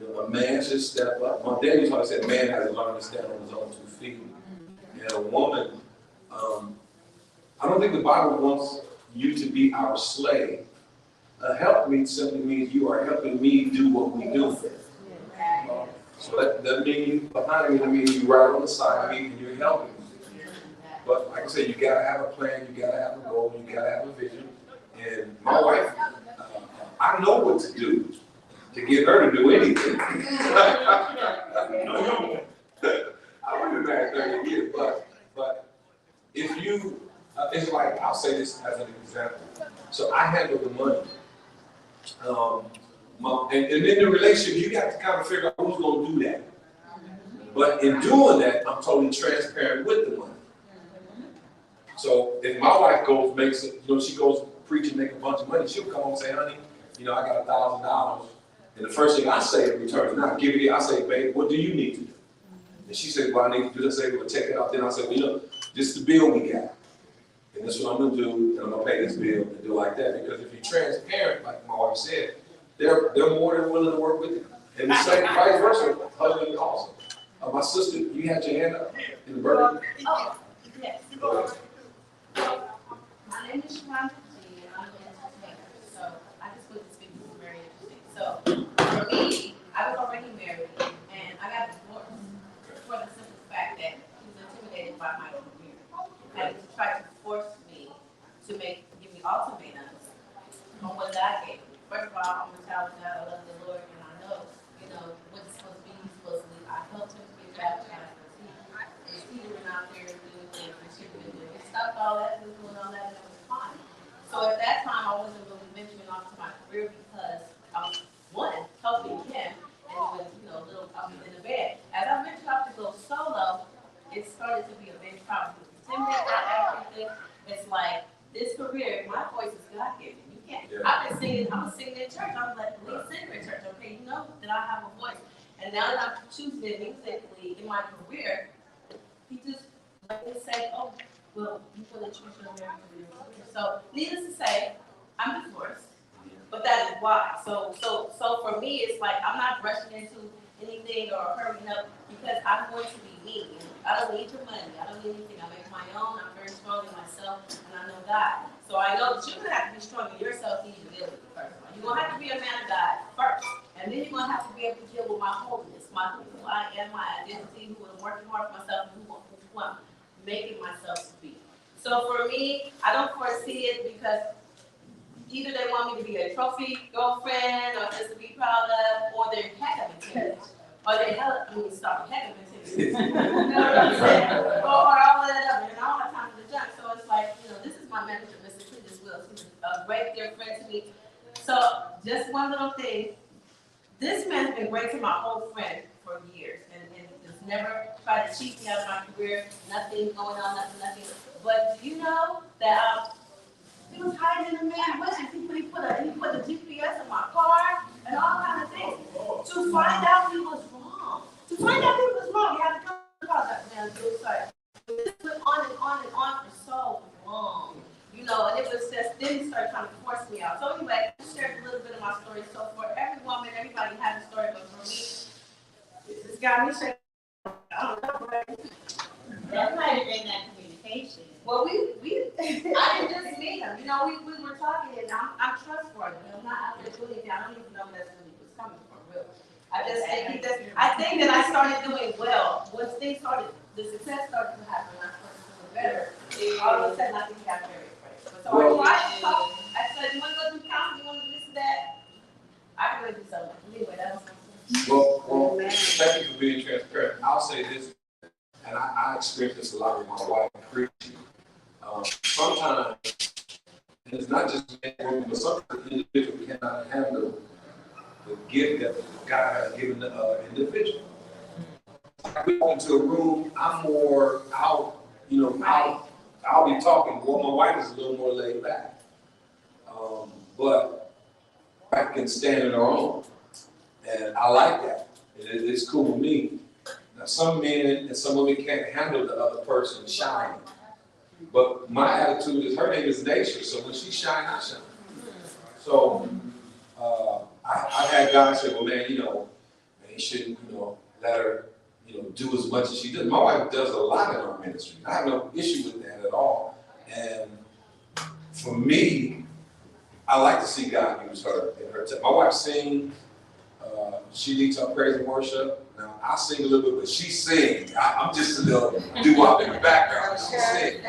A man should step up. My dad used to say, a man has to learn to stand on his own 2 feet. And a woman, I don't think the Bible wants you to be our slave. A help me simply means you are helping me do what we do. So that means you behind me, that means you right on the side of me and you're helping me. But like I said, you gotta have a plan, you gotta have a goal, you gotta have a vision. And my wife, I know what to do to get her to do anything. I've been married 30 years, but if you, it's like, I'll say this as an example. So I handle the money. And in the relationship, you got to kind of figure out who's going to do that. But in doing that, I'm totally transparent with the money. So if my wife goes, makes it, she goes preach and make a bunch of money, she'll come home and say, honey, I got $1,000. And the first thing I say in return is not give it here. I say, babe, what do you need to do? And she says, well, I need to do this. I say, well, take it out. Then I say, well, this is the bill we got. And this is what I'm going to do. And I'm going to pay this bill and do like that. Because if you're transparent, like my wife said, they're more than willing to work with you. And the same vice versa, husband also. My sister, you had your hand up in the burger. Oh, yes. My name is Shonda G, and I'm an entertainer. So I just put this video is very interesting. So for me, I was already married, and I got divorced for the simple fact that he was intimidated by my career, and he tried to force me to give me ultimatums on what God gave me. First of all, I'm a child of God. I love the Lord, and I know, what it's supposed to be. He's supposed to be. I helped him to get baptized. He went out there and doing things, and she was doing it. Stopped all that, and doing all that, and it was fine. So at that time, I wasn't really venturing off to my career because I was, one, helping him, and doing, I was in the bed. As I ventured off to go solo, it started to be a big problem. Intimidated by everything. It's like, this career, my voice is God-given. You can't. Yeah. I've been singing, I was singing in church. I was like, lead singer in church. Okay, you know that I have a voice. And now that I'm choosing it musically in my career, he just let me say, oh, well, you feel that you should marry your career. So, needless to say, I'm divorced, but that is why. So for me, it's like I'm not rushing into anything or hurrying up because I'm going to be me. I don't need your money. I don't need anything. I make my own. I'm very strong in myself, and I know God. So I know that you're going to have to be strong in yourself to even deal with it first. You're going to have to be a man of God first, and then you're going to have to be able to deal with my holiness, who I am, my identity, who I'm working hard for myself, and who I'm making myself to be. So for me, I don't foresee it because either they want me to be a trophy girlfriend or just to be proud of, or they're heck of intimidated. Or they heck of intimidated. You know what I'm saying? Or all of that other. And I don't have time for the junk. So it's like, this is my manager, Mr. Cletus Wills. He's a great dear friend to me. So just one little thing. This man's been great to my whole friend for years. And just never tried to cheat me out of my career. Nothing going on, nothing. But do you know that he was hiding in the man wishes. He put a GPS in my car and all kinds of things to find out he was wrong. To find out he was wrong, he had to come about that man. This went on and on and on for so long, and it was just, then he started trying to force me out. So anyway, I shared a little bit of my story. So for every woman, everybody has a story, but for me, this got me shaking. I don't know, right? That might have been that communication. Well, I didn't just meet him. We were talking, and I'm trustworthy. I'm not out there doing anything. I don't even know that's when he was coming from, real. I think that I started doing well. Once things started, the success started to happen, I started doing better. All of a sudden, I think he got very afraid. So I said, you want to go do counseling? You want to do this and that? I can really do something. Anyway, that was Well, thank you for being transparent. I'll say this, and I experienced this a lot with my wife preaching. Sometimes, and it's not just men, but sometimes the individual cannot handle the gift that God has given the other individual. I walk into a room, I'll be talking. Well, my wife is a little more laid back, but I can stand on her own, and I like that. It's cool with me. Now, some men and some women can't handle the other person shining. But my attitude is, her name is Nature, so when she shine, I shine. So I had guys say, well, man, you shouldn't, let her, do as much as she does. My wife does a lot in our ministry. I have no issue with that at all. And for me, I like to see God use her in her my wife sings. She leads our praise and worship. Now I sing a little bit, but she sings. I'm just a little doo-wop in the background. She sings.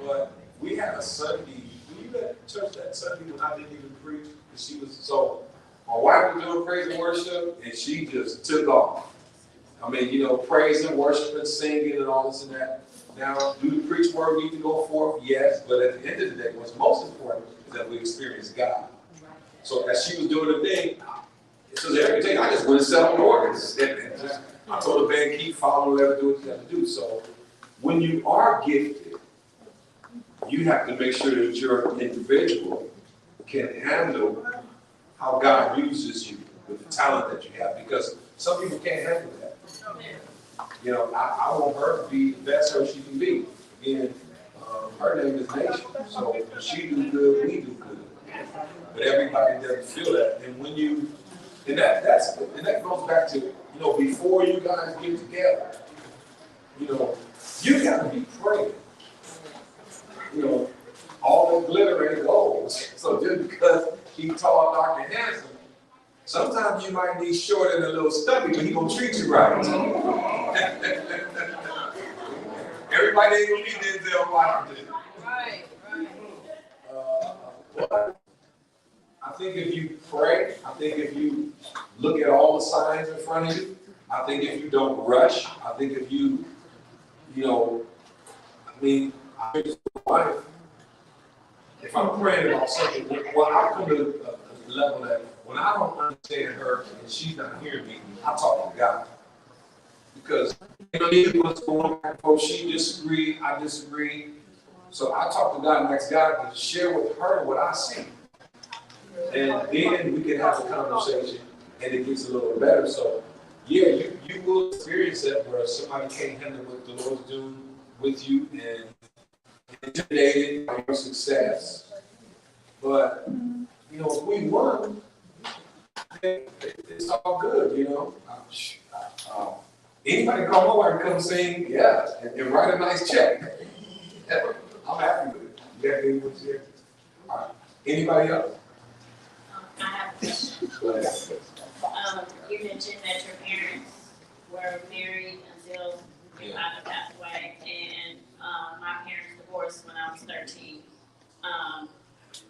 But we had a Sunday. Were you at church that Sunday when I didn't even preach? And she was so. My wife was doing praise and worship, and she just took off. I mean, you know, praise and worship and singing and all this and that. Now, do the preach word need to go forth? Yes, but at the end of the day, what's most important is that we experience God. So as she was doing the thing, so everything, I just went and sat on the organs. I told the band, keep following, let her do what you have to do. So when you are gifted, you have to make sure that your individual can handle how God uses you with the talent that you have, because some people can't handle that. You know, I want her to be the best her she can be. And her name is Nation. So when she do good, we do good. But everybody doesn't feel that. And when you, and that goes back to, you know, before you guys get together, you know, you got to be praying. You know, all that glitter ain't gold. So just because he's tall, dark, and handsome, sometimes you might be short and a little stubby, but he gonna treat you right. Everybody ain't gonna be Denzel Washington. Right. But I think if you pray, I think if you look at all the signs in front of you, I think if you don't rush, I think if you know, I mean, I think life. If I'm praying about something, well, I come to a level that when I don't understand her and she's not hearing me, I talk to God. Because you know, either what's going on, or she disagreed, I disagree. So I talk to God and ask God to share with her what I see. And then we can have a conversation and it gets a little better. So yeah, you will experience that where somebody can't handle what the Lord's doing with you and intimidated by your success. But you know, if we won, it's all good, you know. Anybody call my wife, come sing, yeah, and write a nice check. I'm happy with it. You got anything to share? All right. Anybody else? I have a question. Go ahead. You mentioned that your parents were married until your father passed away, and my parents divorced when I was 13.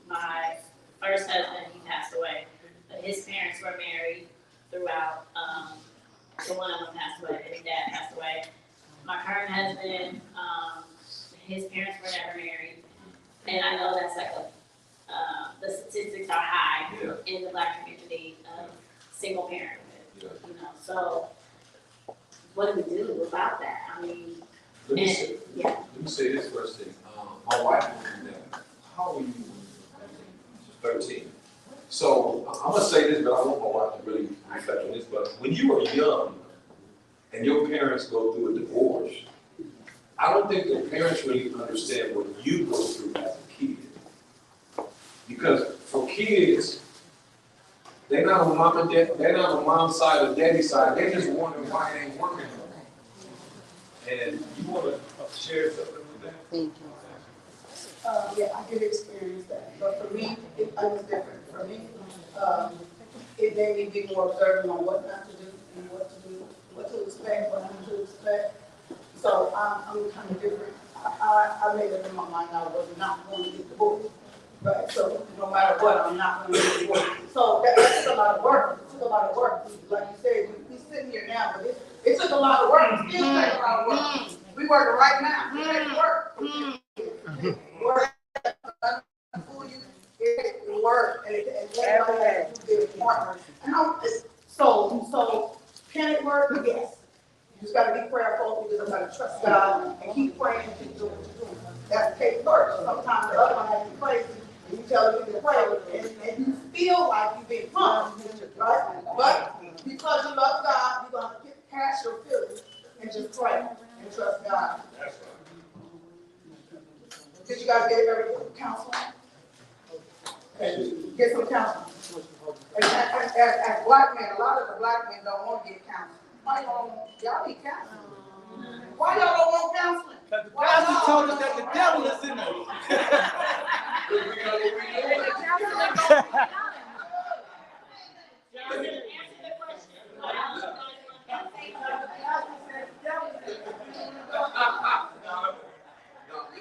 My first husband, he passed away, but his parents were married throughout. So one of them passed away, his dad passed away. My current husband, his parents were never married, and I know that's like the statistics are high in the Black community of single parenthood. You know, so what do we do about that? I mean, Let me say this first thing. My wife was there. How old are you? 13. So I'm gonna say this, but I want my wife to really reflect on this. But when you are young and your parents go through a divorce, I don't think the parents really understand what you go through as a kid. Because for kids, they're not on mom and dad, they're not on mom's side or daddy's side. They're just wondering why it ain't working. And you want to share something with that? Thank you. Yeah, I did experience that, but for me, it was different. For me, it made me be more observant on what not to do and what to do, what to expect, what not to expect. So I'm kind of different. I made up in my mind I was not going to get divorced. Right, so no matter what, I'm not going to get divorced. So that took a lot of work. It took a lot of work. Like you said, we sitting here now, but it took a lot of work. It still takes a lot of work. We working right now. We make work. Work. It work and everybody has to do their part. So can it work? Yes. You just got to be prayerful. You just got to trust God and keep praying and keep doing what you're doing. That's the case first. Sometimes the other one has to be crazy. And you tell you to pray and you feel like you've been punished, right? But because you love God, you're going to get past your feelings and just pray and trust God. That's right. Did you guys get every counseling? Okay. Get some counseling. As black men, a lot of the black men don't want to get counseling. Why y'all need counseling? Why y'all don't want counseling? Because the pastor told us that the devil is in there. Let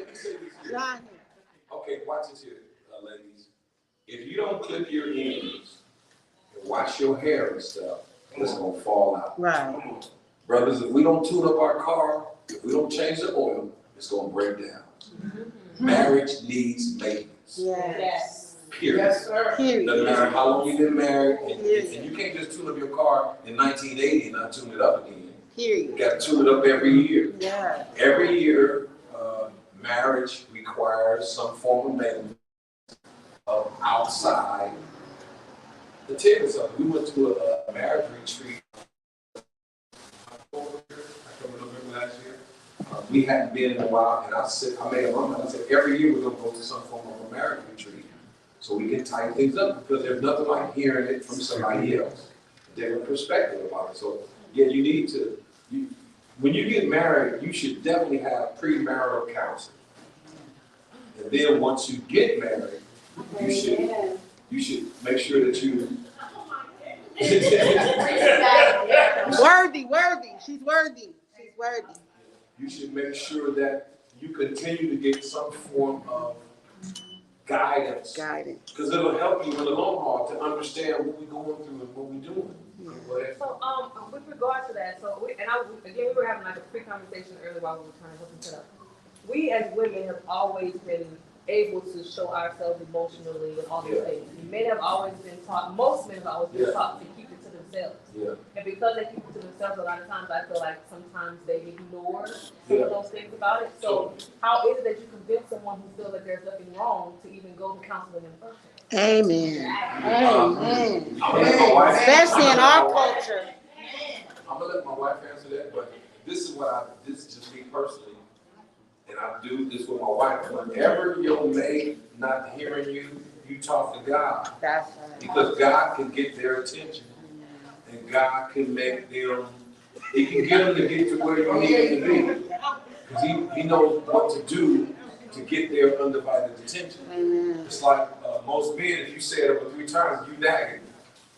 me say this here. Okay, watch this here, ladies. If you don't clip your ears and wash your hair and stuff, it's gonna fall out. Right. Brothers, if we don't tune up our car, if we don't change the oil, it's gonna break down. Marriage needs maintenance. Yes. Period. Yes, sir. Period. Doesn't matter how long you've been married, and you can't just tune up your car in 1980 and not tune it up again. Period. You gotta tune it up every year. Yeah. Every year, marriage requires some form of maintenance of outside. To tell you something, we went to a marriage retreat November last year. We hadn't been in a while, and I made a comment. I said, every year we're gonna go to some form of a marriage retreat so we can tighten things up, because there's nothing like hearing it from somebody else, a different perspective about it. So yeah, you need to. When you get married, you should definitely have premarital counseling. And then once you get married, you should make sure that you. Worthy. She's worthy. You should make sure that you continue to get some form of guidance. Because it'll help you in the long haul to understand what we're going through and what we're doing. So, with regard to that, we were having like a pre-conversation earlier while we were trying to help him set up. We as women have always been able to show ourselves emotionally and all these things. Men have always been taught, most men have always been taught to keep it to themselves. Yeah. And because they keep it to themselves, a lot of times I feel like sometimes they ignore some of those things about it. So how is it that you convince someone who feels like there's nothing wrong to even go to counseling in the first place? Amen. Especially in our culture. I'm gonna let my wife answer that, but this is just me personally, and I do this with my wife. Whenever your mate not hearing you, you talk to God. That's right. Because God can get their attention, and God can make them. He can get them to get to where you need them to be, because he knows what to do to get their undivided attention. Amen. It's like most men, if you say it over 3 times, you nagging.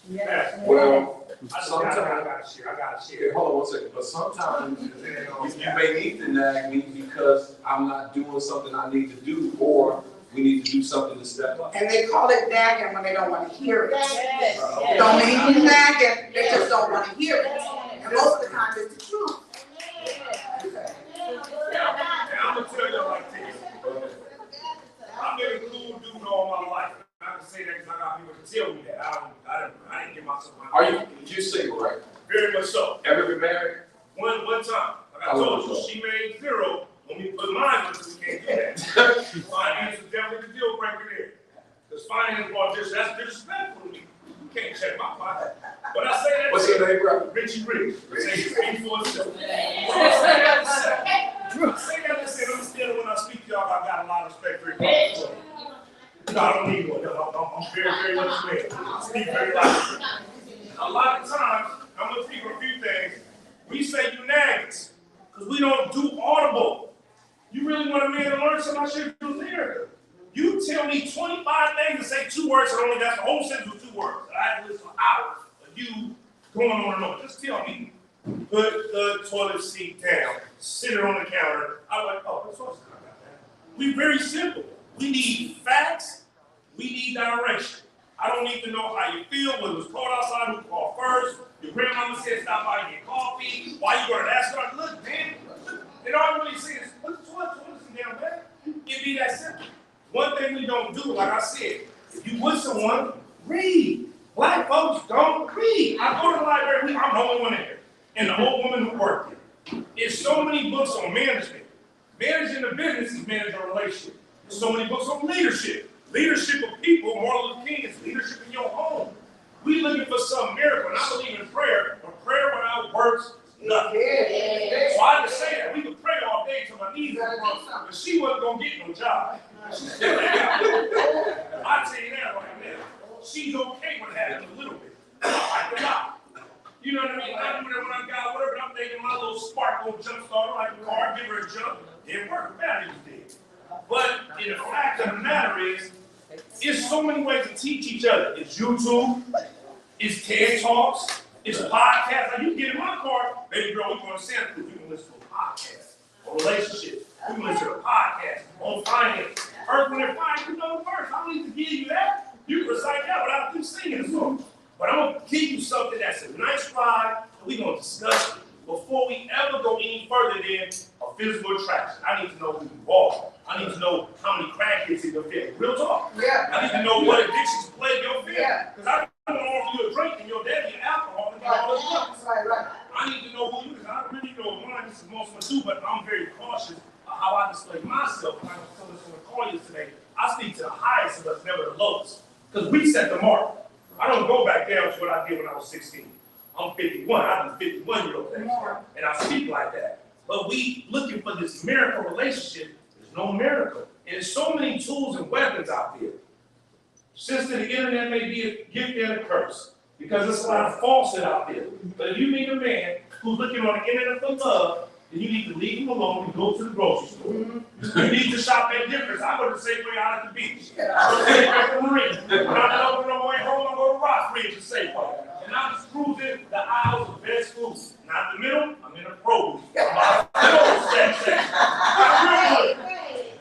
Yes. Well, I sometimes. gotta share. Hold on 1 second. But sometimes you may need to nag me because I'm not doing something I need to do, or we need to do something to step up. And they call it nagging when they don't want to hear it. Yes. Don't mean you nagging, they just don't want to hear it. And most of the time it's the truth. Now, I'm gonna tell you like this. I've been a cool dude all my life. I can say that because I got people to tell me that. I didn't give myself my. You're single, right? Very much so. Ever been married? One time. Like I told you, she made 0. When we put mine on, we can't do that. Finance is definitely the deal breaker there. Because finance bought this, that's disrespectful to me. You can't check my pocket. But I say that. What's your name, bro? Richie Rich. Say 347. I say that to say, understand when I speak to y'all, I got a lot of respect for you. No, I don't need one. I'm very, very much man. I speak very loud. A lot of times, I'm going to speak on a few things. We say you nags because we don't do audible. You really want a man to learn something? I should do lyrical. You tell me 25 things to say 2 words, and only that's the whole sentence with 2 words. I have to listen for hours of you going on and on. Just tell me, put the toilet seat down, sit it on the counter. I'm like, oh, that's what's I got that. We very simple. We need facts. We need direction. I don't need to know how you feel, whether it was cold outside, who called first. Your grandmama said stop by and get coffee. Why you going to ask her? Look, man. And all I really say is, put the toilet seat down, man. It be that simple. One thing we don't do, like I said, if you with someone, read. Black folks don't read. I go to the library, I'm the only one in there. And the old woman who worked there. There's so many books on management. Managing the business is managing a relationship. There's so many books on leadership. Leadership of people, Martin Luther King, is leadership in your home. We looking for some miracle, and I believe in prayer, but prayer without works is nothing. So I just say that. We could pray all day till my knees are broken, but she wasn't going to get no job. She still ain't got it. I tell you that right now. She's okay with having a little bit. I like a lot. You know what I mean? I do that when I got whatever, I'm thinking my little spark will jump start like a car, give her a jump. It worked. Battery was dead. But the fact of the matter is, It's so many ways to teach each other. It's YouTube, it's TED Talks, it's podcasts. Like you get in my car, baby girl, we going to Santa Cruz. We can listen to a podcast on relationships. We can listen to a podcast on finance. Earth, Wind, and Fire, you know the verse. I don't need to give you that. You can recite that without you singing the song. But I'm going to give you something that's a nice ride, and we're going to discuss it before we ever go any further than a physical attraction. I need to know who you are. I need to know how many crackheads in your family. Real talk. Yeah. I need to know what addictions plague your family. Yeah. Because I don't want to offer you a drink and your daddy an alcohol and all this stuff. Right. I need to know who you is. I really know mine. This is most of my too, but I'm very cautious of how I display myself. When I told this on the call yesterday, I speak to the highest of us, never the lowest. Because we set the mark. I don't go back down to what I did when I was 16. I'm 51. I do 51-year-old things. And I speak like that. But we looking for this miracle relationship. There's no miracle. And there's so many tools and weapons out there. Sister, the internet may be a gift and a curse. Because there's a lot of falsehood out there. But if you meet a man who's looking on the internet for love, then you need to leave him alone and go to the grocery store. You need to shop at Difference. I go to Safeway out at the beach. I go to Safeway at the marina. When I open my way home, I go to Rockbridge and Safeway. And I'm just cruising the aisles of best food. Not the middle, I'm in the produce. I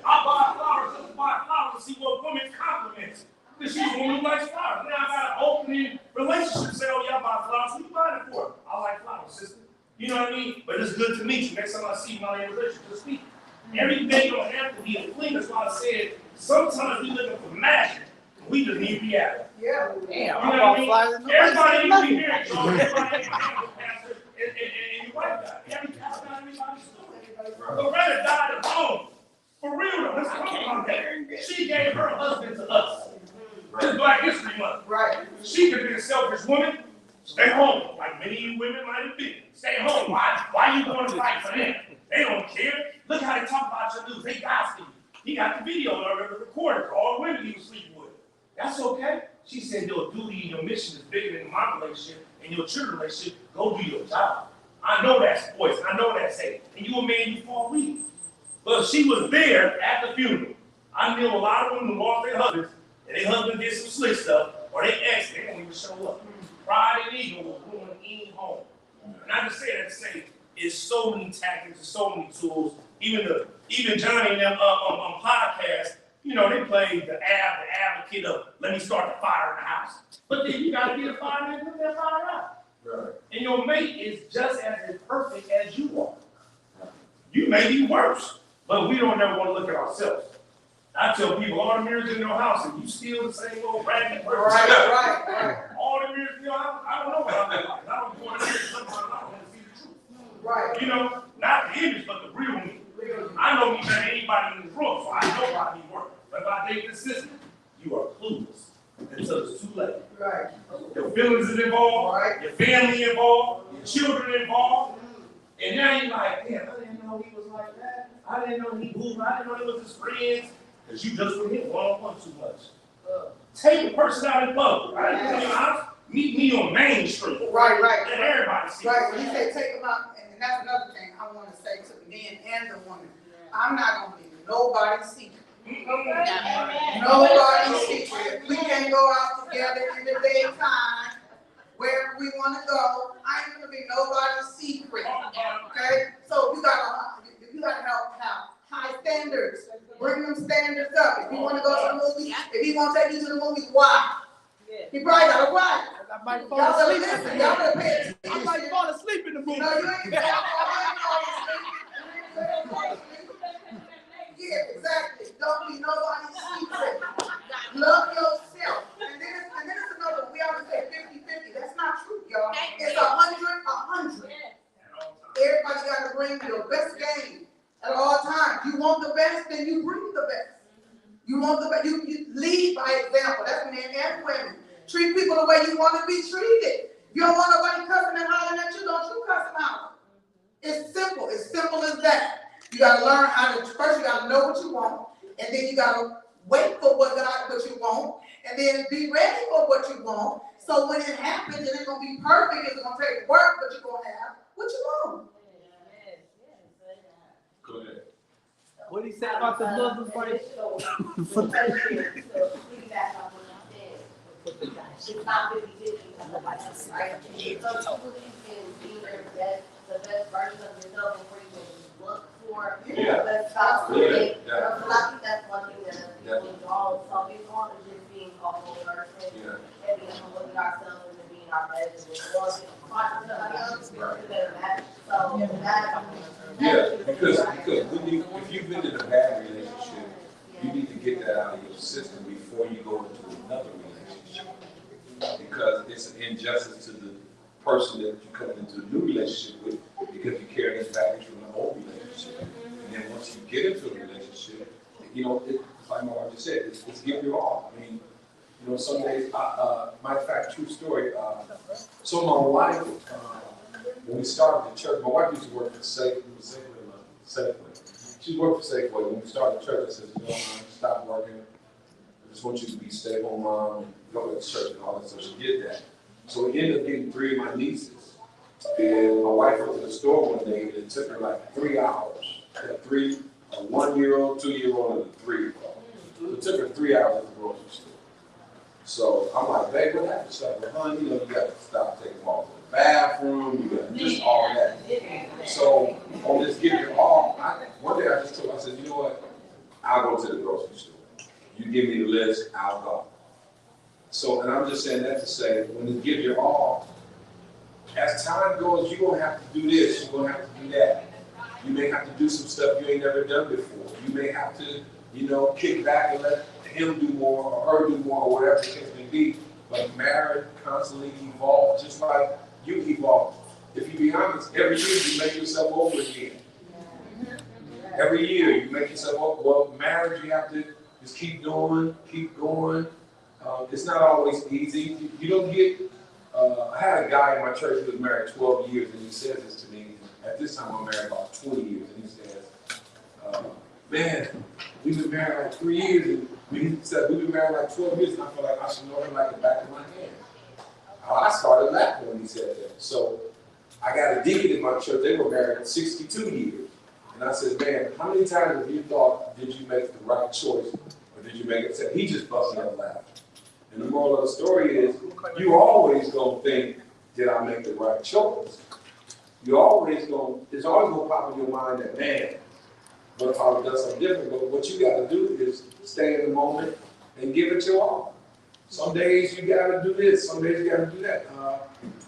buy flowers just to buy flowers to see what women compliments. Because she's a woman who likes flowers. Now I got an opening relationship. Say, oh, yeah, I buy flowers. Who you buying it for? I like flowers, sister. You know what I mean? But it's good to meet you. Next time I see you, my name is Richard. Just speak. Every day don't have to be a fling. That's why I said sometimes we looking for magic. We just need reality. Yeah. Damn, You know I what bought I flowers. mean? Everybody needs to be married, y'all. Everybody needs to have a pastor and your wife died. Every pastor, everybody's story. Loretta died at home. For real though, let's talk about that. She gave her husband to us. It's Black History Month. Right. She could be a selfish woman. Stay home, like many of you women might have been. Stay home. Why you going to fight for them? They don't care. Look how they talk about your news. They gossip you. He got the video recorded for all the women he was sleeping with. That's okay. She said your duty and your mission is bigger than my relationship and your children's relationship. Go do your job. I know that's voice. I know that's safe. And you a man, you fall weak. But she was there at the funeral. I knew a lot of women who lost their husbands, and their husband did some slick stuff, or they ex, they won't even show up. Pride and ego will ruin any home. And I just say that to say, it's so many tactics, and so many tools. Even Johnny and them on podcast, you know, they play the advocate of let me start the fire in the house. But then you gotta get a fire and put that fire out. Right. And your mate is just as imperfect as you are. You may be worse, but we don't ever want to look at ourselves. I tell people, all the mirrors in your house, and you still the same old raggedy person. Right. All the mirrors in your house, I don't know what I look like. I don't go in the mirror, sometimes I don't want to see the truth. Right. You know, not the image, but the real me. I know me better than anybody in this room, so I know how he works. But if I date this sister, you are clueless until it's too late. Right. Your feelings is involved, Right. your family involved, your children involved, and now you're like, damn, I didn't know he was like that. I didn't know he moved. I didn't know he was his friends. Because you just with him one-on-one too much. Take the person out in public. Right? Meet me on Main Street. Right. Let everybody see. Right, when you say take them out, and that's another thing I want to say to the men and the women. I'm not gonna be nobody's secret. Nobody's secret. We can go out together in the daytime, wherever we want to go. I ain't gonna be nobody's secret. Okay, so you gotta have high standards. Bring them standards up. If you want to go to the movie, if he won't take you to the movie, why? He probably got a why. I might fall Y'all better asleep. listen. Y'all better pay attention. I might fall asleep in the movie. No, you ain't yeah, exactly. Don't be nobody's secret. Love yourself. And then it's another, we always say 50-50. That's not true, y'all. It's 100-100. Everybody got to bring your best game at all times. You want the best, then you bring the best. You want the best, you lead by example. That's men and women. Treat people the way you want to be treated. You don't want nobody cussing and hollering at you, don't you cuss them out. It's simple as that. You gotta learn how to, first you gotta know what you want, and then you gotta wait for what you want, and then be ready for what you want. So when it happens, it ain't gonna be perfect, it's gonna take work, but you're gonna have what you want. Go ahead. What did he say about the Muslims? Additional question to piggyback on what you said. It's not 50-50, right? So you believe in being the best version of yourself before you even look for the best spouse. So I think that's one thing that people don't focus on is just being a whole person and being humble with ourselves and being our best and just find somebody else to better match. So because when if you've been in a bad relationship, you need to get that out of your system before you go into another relationship. Because it's an injustice to the person that you come into a new relationship with because you carry this baggage from the old relationship. And then once you get into a relationship, it's like my wife just said, it's give your all. I mean, some days, matter of fact, true story. So my wife, when we started the church, my wife used to work for Safeway. She worked for Safeway. When we started the church, I said, I'm stop working. I just want you to be stay-at-home mom and go to church and all that. So she did that. So we ended up getting 3 of my nieces. And my wife went to the store one day and it took her like 3 hours. I had 3, a 1-year-old, 2-year-old, and a 3-year-old. So it took her 3 hours at the grocery store. So I'm like, babe, what happened? She's like, well, honey, you got to stop taking them all to the bathroom. You got just all that. So on this give your all, one day I just told her, I said, you know what? I'll go to the grocery store. You give me the list, I'll go. So, and I'm just saying that to say, when you give your all, as time goes, you're going to have to do this, you're going to have to do that. You may have to do some stuff you ain't never done before. You may have to, kick back and let him do more or her do more or whatever the case may be. But marriage constantly evolves, just like you evolve. If you be honest, every year you make yourself over again. Every year you make yourself over. Well, marriage, you have to just keep going, keep going. It's not always easy. You don't get, I had a guy in my church who was married 12 years, and he says this to me. At this time, I'm married about 20 years, and he says, man, we've been married like 3 years, and he said, we've been married like 12 years, and I feel like I should know him like the back of my hand. I started laughing when he said that. So I got a deacon in my church, they were married 62 years. And I said, man, how many times have you thought, did you make the right choice, or did you make it? Said, he just busted up laughing. And the moral of the story is, you always gonna think, did I make the right choice? It's always gonna pop in your mind that, man, what if I would have done something different? But what you gotta do is stay in the moment and give it your all. Some days you gotta do this, some days you gotta do that.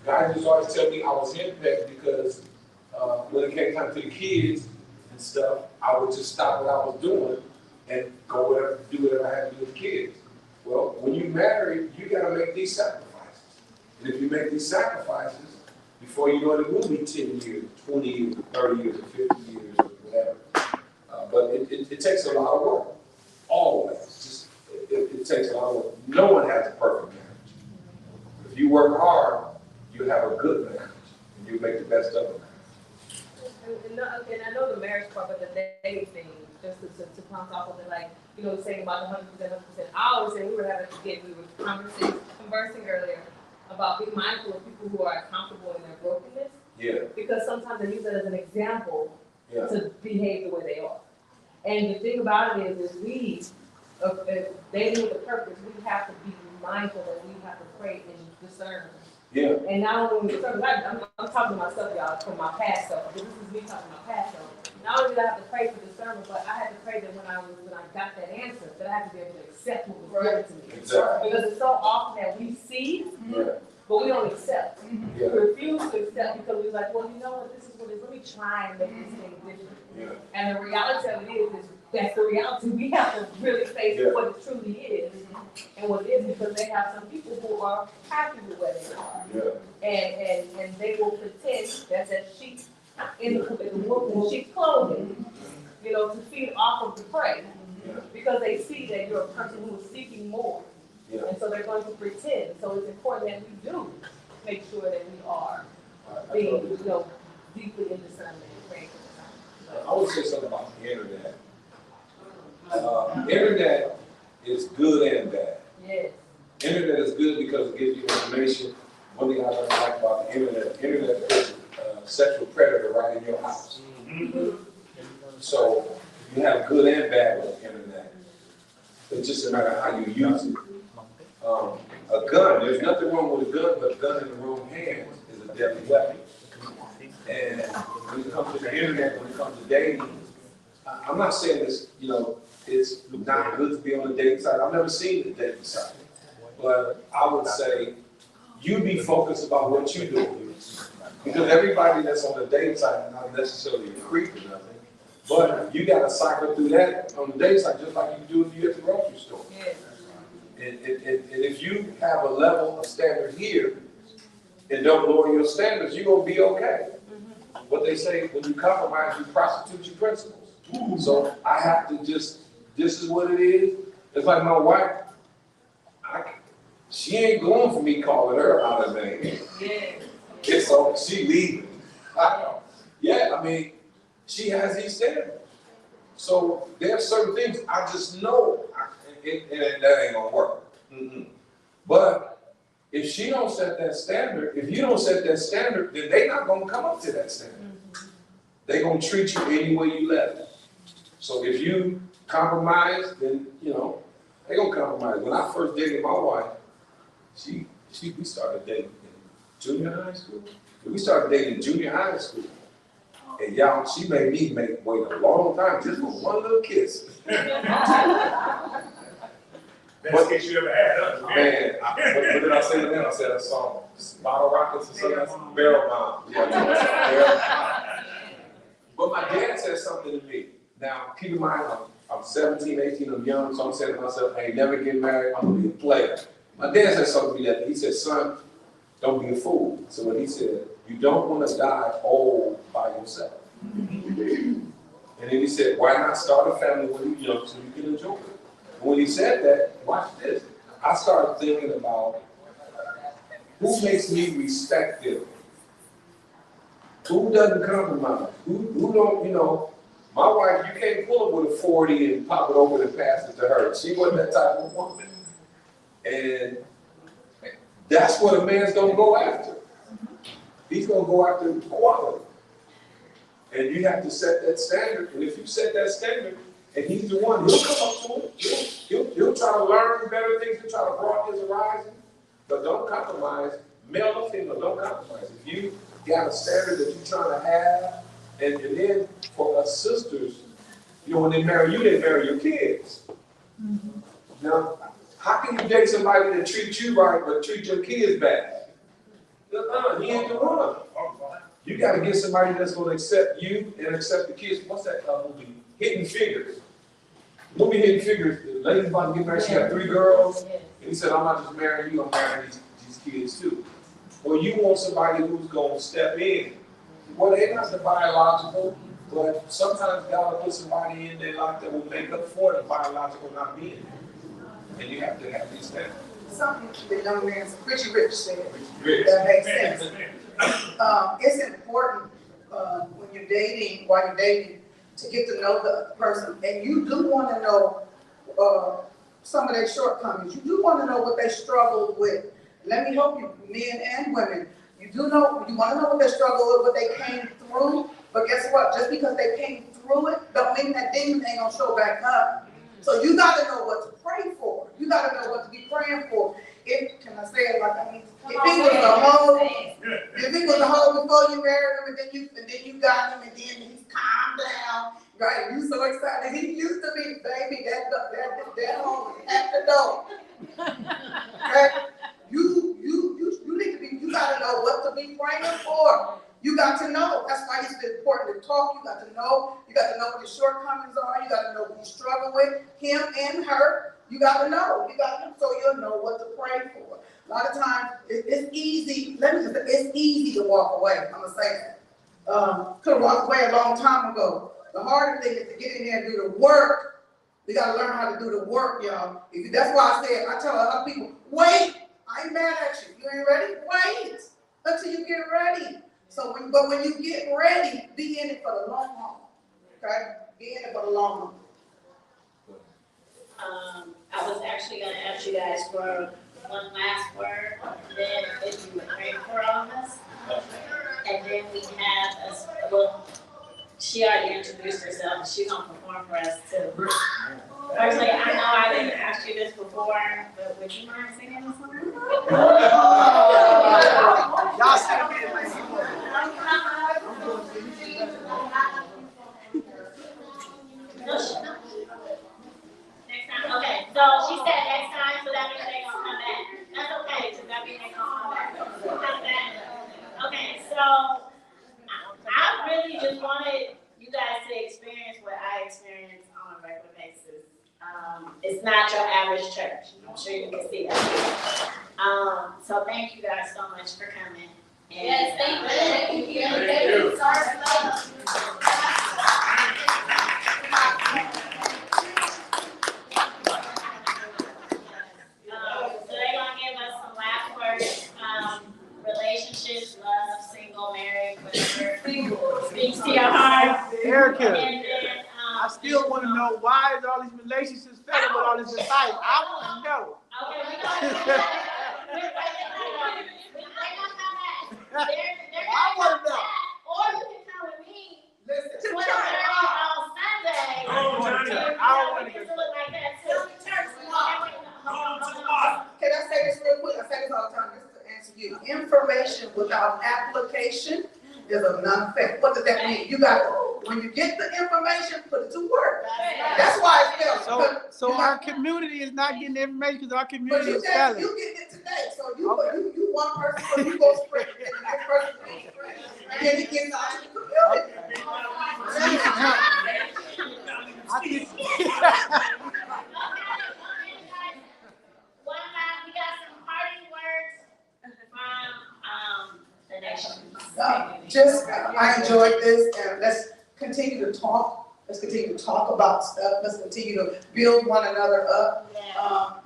Guys just always tell me I was henpecked because when it came time to the kids and stuff, I would just stop what I was doing and do whatever I had to do with the kids. Well, when you marry, you got to make these sacrifices. And if you make these sacrifices, before you know it, it will be 10 years, 20 years, 30 years, 50 years, or whatever. But it takes a lot of work, always. It takes a lot of work. No one has a perfect marriage. If you work hard, you have a good marriage, and you make the best of it. And I know the marriage part, but the dating thing, just to bounce off of it, like, saying about the 100%, 100%. I always say we were conversing earlier about being mindful of people who are comfortable in their brokenness. Yeah. Because sometimes they use it as an example to behave the way they are. And the thing about it is we, dating with a purpose, we have to be mindful that we have to pray and discern. Yeah. And not only I'm talking to myself, y'all, from my past self. This is me talking to my past self. Not only did I have to pray for discernment, but I had to pray that when I got that answer, that I had to be able to accept what was given to me. Exactly. Because it's so often that we see, but we don't accept. Yeah. We refuse to accept because we're like, well, you know what, this is what it is. Let me try and make this thing different. Yeah. And the reality of it is that's the reality. We have to really face what it truly is and what it is, because they have some people who are happy with where they are. Yeah. And they will pretend that sheep in the wolf in sheep's clothing, to feed off of the prey, because they see that you're a person who is seeking more. Yeah. And so they're going to pretend. So it's important that we do make sure that we are being, deeply in discernment and praying for the time. I would say something about the internet. Internet is good and bad. Yes. Internet is good because it gives you information. One thing I like about the internet puts a sexual predator right in your house. So if You have good and bad with the internet. It's just a matter of how you use it. A gun, there's nothing wrong with a gun, but a gun in the wrong hands is a deadly weapon. And when it comes to the internet, when it comes to dating, I'm not saying this, you know, it's not good to be on the dating site. I've never seen the dating site. But I would say you be focused about what you do. Because everybody that's on the dating site is not necessarily a creep or nothing. But you got to cycle through that on the dating site just like you do if you're at the grocery store. And if you have a level of standard here and don't lower your standards, you're going to be okay. What they say, when you compromise, you prostitute your principles. So I have to just, this is what it is. It's like my wife, she ain't going for me calling her out of name. It's so she leaving. I know. Yeah, I mean, she has these standards. So there are certain things I just know, and that ain't gonna work. But if she don't set that standard, if you don't set that standard, then they not gonna come up to that standard. They gonna treat you any way you let them. So if you compromise, then you know they gonna compromise. When I first dated my wife, we started dating in junior high school. We started dating in junior high school. And y'all, she made me wait a long time just for one little kiss. Best kiss you ever had, huh? Man, what did I say to them? I said I saw bottle rockets or something. Barrel bomb. Yeah, barrel bomb. But my dad said something to me. Now, keep in mind, I'm 17, 18, I'm young, so I'm saying to myself, I ain't never get married, I'm gonna be a player. My dad said something to me that he said, son, don't be a fool. So when he said, you don't want to die old by yourself. And then he said, why not start a family when you're young so you can enjoy it? And when he said that, watch this. I started thinking about who makes me respect them? Who doesn't compromise? Who don't, you know, my wife, you can't pull up with a 40 and pop it over and pass it to her. She wasn't that type of woman. And that's what a man's gonna go after. He's gonna go after quality. And you have to set that standard. And if you set that standard, and he's the one, he'll come up to it. He'll try to learn better things, he'll try to broaden his horizon. But don't compromise, male or female, don't compromise. If you got a standard that you're trying to have, and then for us sisters, you know, when they marry you, they marry your kids. Now, how can you date somebody that treats you right but treat your kids bad? He ain't the one. You got to get somebody that's going to accept you and accept the kids. What's that movie? Hidden Figures. Movie Hidden Figures. The lady's about to get married. She had 3 girls. And he said, I'm not just marrying you, I'm marrying these kids too. Well, you want somebody who's going to step in. Well, they're not the biological, but sometimes God will put somebody in their life that will make up for the biological not being there. And you have to have these things. Something the young man, Richie Rich said, that makes sense. It's important when you're dating, while you're dating, to get to know the person. And you do want to know some of their shortcomings. You do want to know what they struggled with. Let me help you, men and women. You do know, you want to know what they struggled with, what they came through. But guess what? Just because they came through it, don't mean that demon ain't gonna show back up. So you got to know what to pray for. You got to know what to be praying for. Can I say it like I mean? If he was a hoe before you married him, and then you got him, and then he's calmed down, right? You so excited. He used to be, baby, that hoe is at the door. Okay? You need to be. You got to know what to be praying for. You got to know. That's why it's important to talk. You got to know. You got to know what his shortcomings are. You got to know what you struggle with, him and her. You got to know. You got to, so you'll know what to pray for. A lot of times, it's easy. It's easy to walk away. I'm gonna say that. Could have walked away a long time ago. The harder thing is to get in there and do the work. We got to learn how to do the work, y'all. That's why I tell other people, wait. I ain't mad at you. You ain't ready? Wait until you get ready. But when you get ready, be in it for the long haul. Okay? Be in it for the long haul. I was actually going to ask you guys for one last word, and then if you would pray for all of us. And then we have she already introduced herself, and she's gonna perform for us too. Firstly, I know I didn't ask you this before, but would you mind singing a song? Y'all sing me a Next time. Okay, so she said next time, so that means they're gonna come back. That's okay, because that means they're gonna come back. Okay, so I really just wanted you guys to experience what I experience on a regular basis. It's not your average church. I'm sure you can see that. So thank you guys so much for coming. And, Yes, thank you. Thank you. Sorry for that. So they're gonna give us some last words. Relationships, love, single, married, whatever speaks to your heart. Erica, And then, I still want to know why is all these relationships failing with all this advice. I want to know. Okay, we're gonna come back. They're gonna come back. They're I want to know. Or you can come with me. Listen, to 20 church. on Sunday. I don't want to. I don't want to It get. look like that too. Can I say this real quick? I say this all the time. This is to answer you. Information without application is of none effect. What does that mean? You got to, when you get the information, put it to work. That's why it fails. So our community is not getting information because our But community you is said failing. you getting it today, so you one person, so you go spread it, and the next person go spread it, and then it gets out to the community. I think. One last, we got some parting words from the nation. I enjoyed this, and let's continue to talk. Let's continue to talk about stuff. Let's continue to build one another up.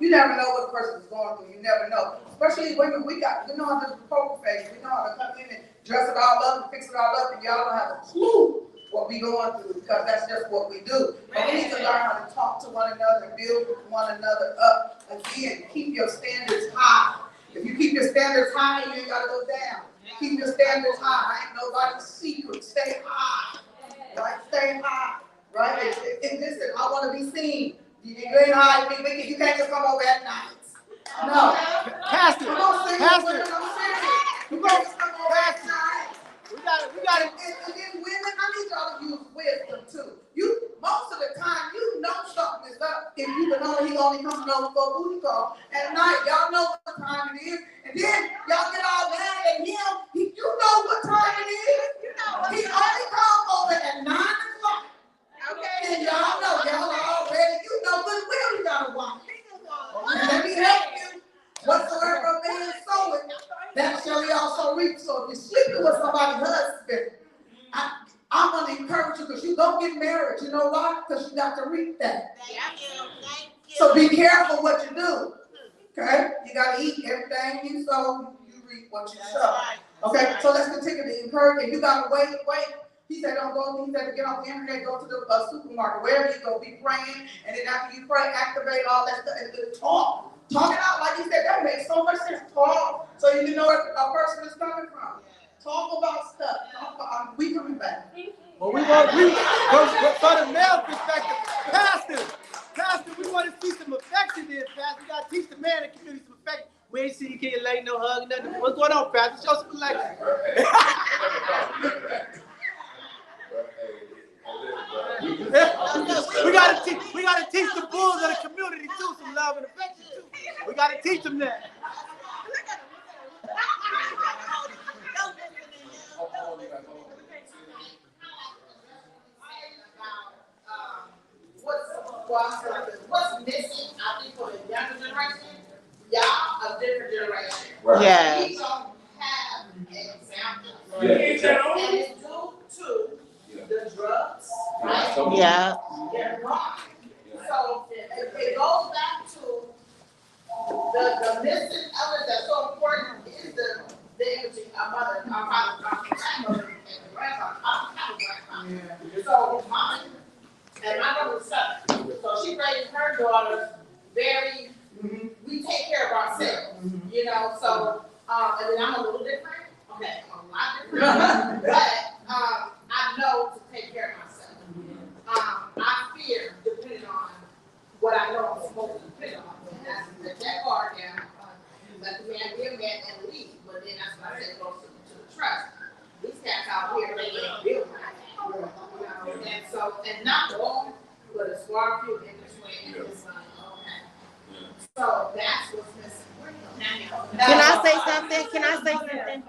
You never know what a person is going through. You never know. Especially women, we know how to do poker face. We know how to come in and dress it all up and fix it all up, and y'all don't have a clue what we going through because that's just what we do. But we need to learn how to talk to one another and build one another up. Again, keep your standards high. If you keep your standards high, you ain't got to go down. Keep your standards high. Ain't nobody's secret. Stay high. Right? Stay high. Right? And listen, I want to be seen. You ain't high. You can't just come over at night. No. Pastor, Come on, sing Pastor. women, I'm serious. You can't just come over at night. We got it. And then women, I need y'all to use wisdom too. Most of the time, you know something is up if you can he only comes over for a booty call at night. Y'all know what time it is. And then y'all get all mad at him. You know what time it is. He only comes over at 9 o'clock. Okay. And y'all know, y'all already, you know good well you gotta watch. And let me help you. Whatsoever a man soweth, that shall he also reap. So if you're sleeping with somebody's husband, I'm going to encourage you because you don't get married. You know why? Because you got to reap that. Thank you. So be careful what you do. Okay? You got to eat everything you sow, you reap what you sow. Okay? So let's continue to encourage. If you got to wait. He said, don't go. He said, get off the internet, go to the supermarket, wherever you go, be praying. And then after you pray, activate all that stuff and talk. Talk it out. Like he said, that makes so much sense. Talk so you can know where a person is coming from. Talk about stuff. We coming back. Well, from the male perspective, Pastor, we want to see some affection there, Pastor. We got to teach the man and community some affection. We ain't see you can't lay no hug, nothing. What's going on, Pastor? Show some affection. We gotta teach the bulls of the community too some love and affection too. We gotta teach them that. What's missing, I think, for the younger generation? Y'all a different generation. Right. Yes. We don't have examples. Yeah. And it's due to the drugs, right? Yeah. They're wrong. So it goes back to the missing element that's so important is the imaging of mother, our father, our grandmother, and the grandfather, our grandfather. So mine and my mother's son. So she raised her daughters very, we take care of ourselves, you know, so, and then I'm a little different. Okay, I'm a lot different, but I know to take care of myself. what I know I'm supposed to pick on. And that's let that part down, let the man be a man and leave. But then that's what I said, goes to the trust. These cats out here, they ain't built like that. You know, and so, and not all, but a smart few in this way, and it's like, okay. So that's what's missing. Can I say something? Can I say something?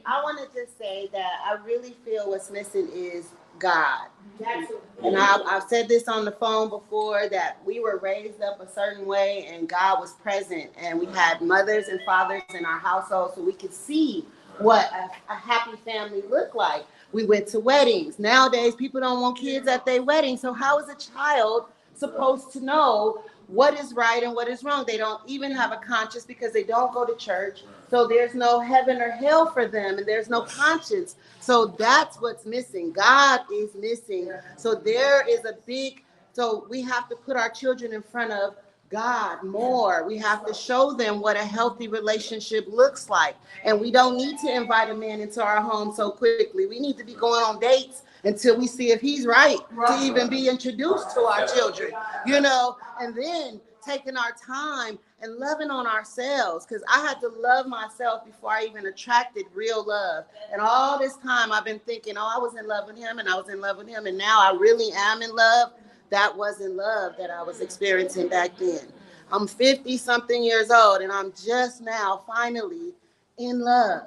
I want to just say that I really feel what's missing is God. And I've said this on the phone before, that we were raised up a certain way and God was present, and we had mothers and fathers in our household so we could see what a happy family looked like. We went to weddings. Nowadays, people don't want kids at their wedding. So how is a child supposed to know what is right and what is wrong? They don't even have a conscience because they don't go to church. So there's no heaven or hell for them, and there's no conscience. So that's what's missing. God is missing. So there is so we have to put our children in front of God more. We have to show them what a healthy relationship looks like. And we don't need to invite a man into our home so quickly. We need to be going on dates until we see if he's right to even be introduced to our children, and then taking our time and loving on ourselves, because I had to love myself before I even attracted real love. And all this time I've been thinking, I was in love with him and I was in love with him, and now I really am in love. That wasn't love that I was experiencing back then. I'm 50 something years old and I'm just now finally in love.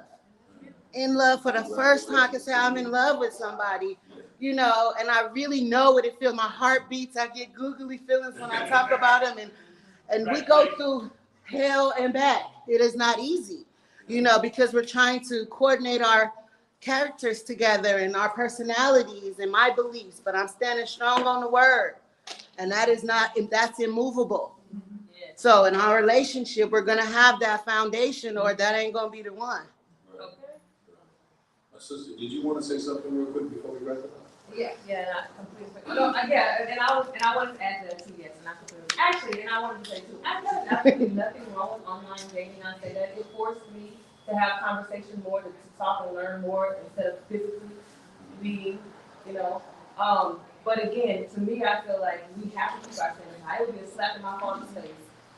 In love for the first time. I can say I'm in love with somebody, and I really know what it feels. My heart beats. I get googly feelings when I talk about him, and we go through hell and back. It is not easy, because we're trying to coordinate our characters together and our personalities and my beliefs, but I'm standing strong on the word, and that's immovable. So in our relationship, we're gonna have that foundation, or that ain't gonna be the one. My sister, did you want to say something real quick before we wrap it up? Yeah, I completely. No, and I wanted to add to that too. Yes, and I completely. Actually, and I wanted to say too, I know absolutely nothing wrong with online dating. I say that it forced me to have conversation more, to talk and learn more instead of physically meeting. But again, to me, I feel like we have to keep our standards high. It would be a slap in my father's face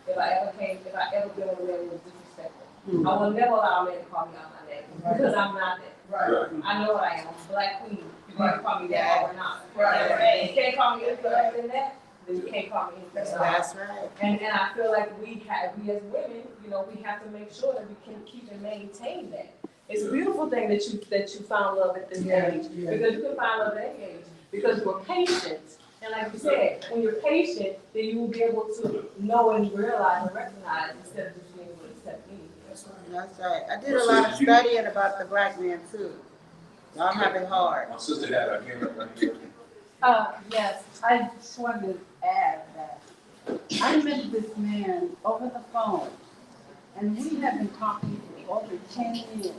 if I ever been with a man who was disrespectful. Mm-hmm. I will never allow a man to call me out my name because I'm not that. Right. I know what I am. I'm a black queen. You can't call me that or not. Right. You can't call me anything other than that, then you can't call me anything. That's right. And I feel like we as women, we have to make sure that we can keep and maintain that. It's a beautiful thing that you found love at this age, because you can find love at any age, because you're patient. And like you said, when you're patient, then you will be able to know and realize and recognize instead of just being able to accept anything. That's right. I did a lot of studying about the black man too. Y'all have it hard. My sister had her hand up right here. Yes, I just wanted to add that I met this man over the phone, and we have been talking for over 10 years.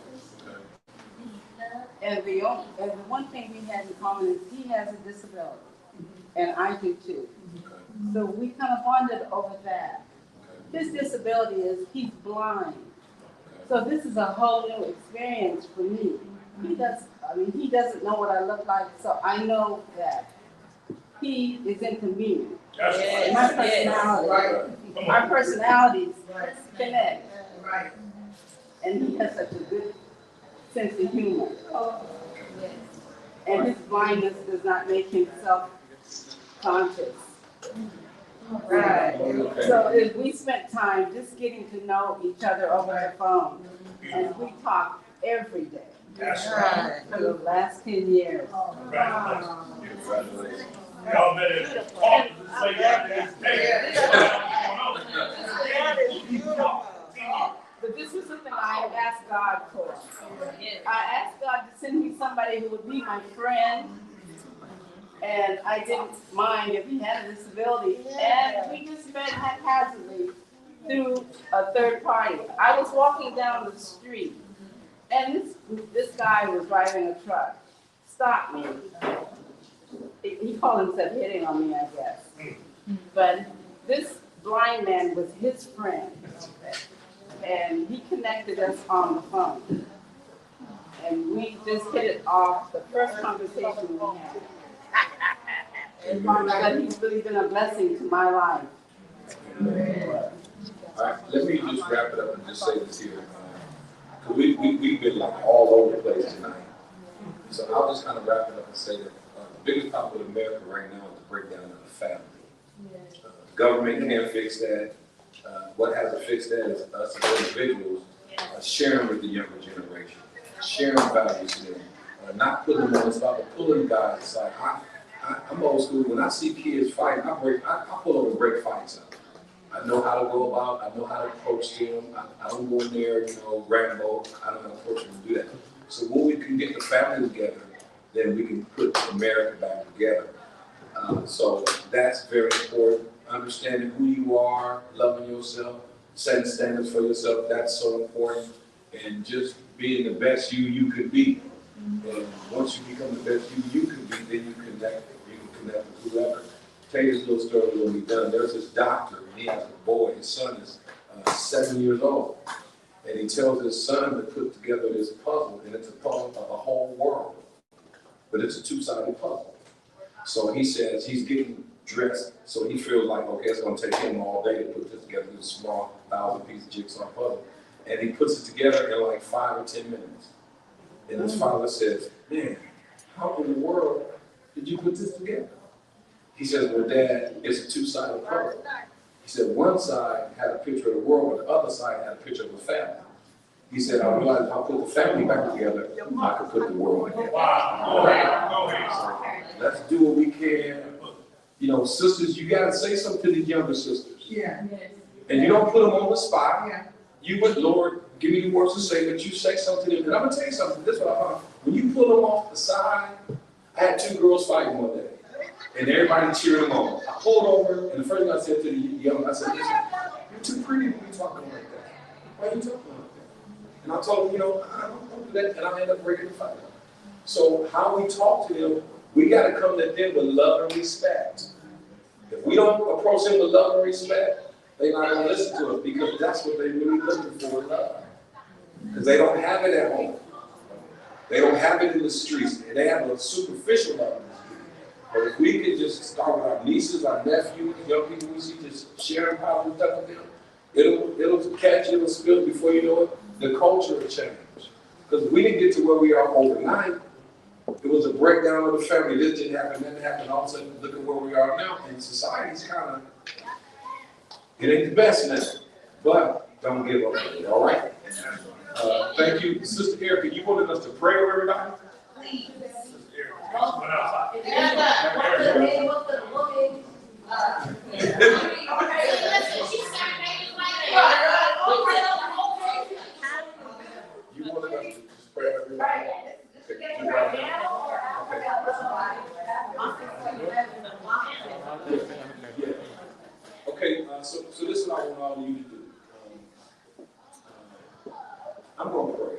And the one thing we had in common is he has a disability, and I do too. So we kind of bonded over that. His disability is he's blind. So this is a whole new experience for me. He doesn't know what I look like, so I know that he is inconvenient. Yes. My personality, our personalities connect. Right. And he has such a good sense of humor. And his blindness does not make him self-conscious. Right. So if we spent time just getting to know each other over the phone, and we talk every day. That's right. For the last 10 years. Congratulations. Y'all better talk to say y'all niggas pay. That is beautiful. But this was something I asked God for. I asked God to send me somebody who would be my friend, and I didn't mind if he had a disability. And we just met haphazardly through a third party. I was walking down the street, and this guy was driving a truck, stopped me. He called himself hitting on me, I guess. But this blind man was his friend, and he connected us on the phone. And we just hit it off the first conversation we had. But he's really been a blessing to my life. All right, let me just wrap it up and just say this here. Cause we've been like all over the place tonight. So I'll just kind of wrap it up and say that the biggest problem with America right now is the breakdown of the family. Government can't fix that. What hasn't fixed that is us as individuals sharing with the younger generation, sharing values to them, not putting them on the spot, but pulling guys aside. I'm old school. When I see kids fighting, I pull over and break fights up. I know how to go about, I know how to approach them. I don't go in there, Rambo. I know how to approach them and do that. So when we can get the family together, then we can put America back together. So that's very important. Understanding who you are, loving yourself, setting standards for yourself, that's so important. And just being the best you could be. And once you become the best you could be, then you can connect with whoever. Tell you this little story when we're done. There's this doctor, and he has a boy, his son is 7 years old. And he tells his son to put together this puzzle, and it's a puzzle of the whole world. But it's a two-sided puzzle. So he says he's getting dressed, so he feels like, okay, it's gonna take him all day to put this together, this small 1,000-piece jigsaw puzzle. And he puts it together in like 5 or 10 minutes. And his father says, man, how in the world did you put this together? He says, well, Dad, it's a two-sided puzzle. He said, one side had a picture of the world, but the other side had a picture of a family. He said, I realized if I put the family back together, I could put the world together. Wow. So let's do what we can. Sisters, you got to say something to these younger sisters. Yeah. And you don't put them on the spot. Yeah. You went, Lord, give me the words to say, but you say something to them. And I'm going to tell you something. This is what I found. When you pull them off the side, I had 2 girls fighting one day. And everybody cheering them on. I pulled over, and the first thing I said to the young, I said, listen, you're too pretty to be talking like that. Why are you talking like that? And I told them, I don't do that, and I ended up breaking the fight. So how we talk to them, we got to come to them with love and respect. If we don't approach them with love and respect, they're not going to listen to us because that's what they're really looking for, love. Because they don't have it at home. They don't have it in the streets. They have a superficial love. But if we could just start with our nieces, our nephews, young people we see, just sharing positive stuff with them, it'll catch, it'll spill before you know it. The culture will change. Because we didn't get to where we are overnight. It was a breakdown of the family. This didn't happen, that didn't happen. All of a sudden, look at where we are now. And society's kind of, it ain't the best now. But don't give up on it, all right? Thank you. Sister Erica, you wanted us to pray over everybody? Please. You wanted us to just pray over everybody? Okay, so this is what I want all of you to do. I'm going to pray.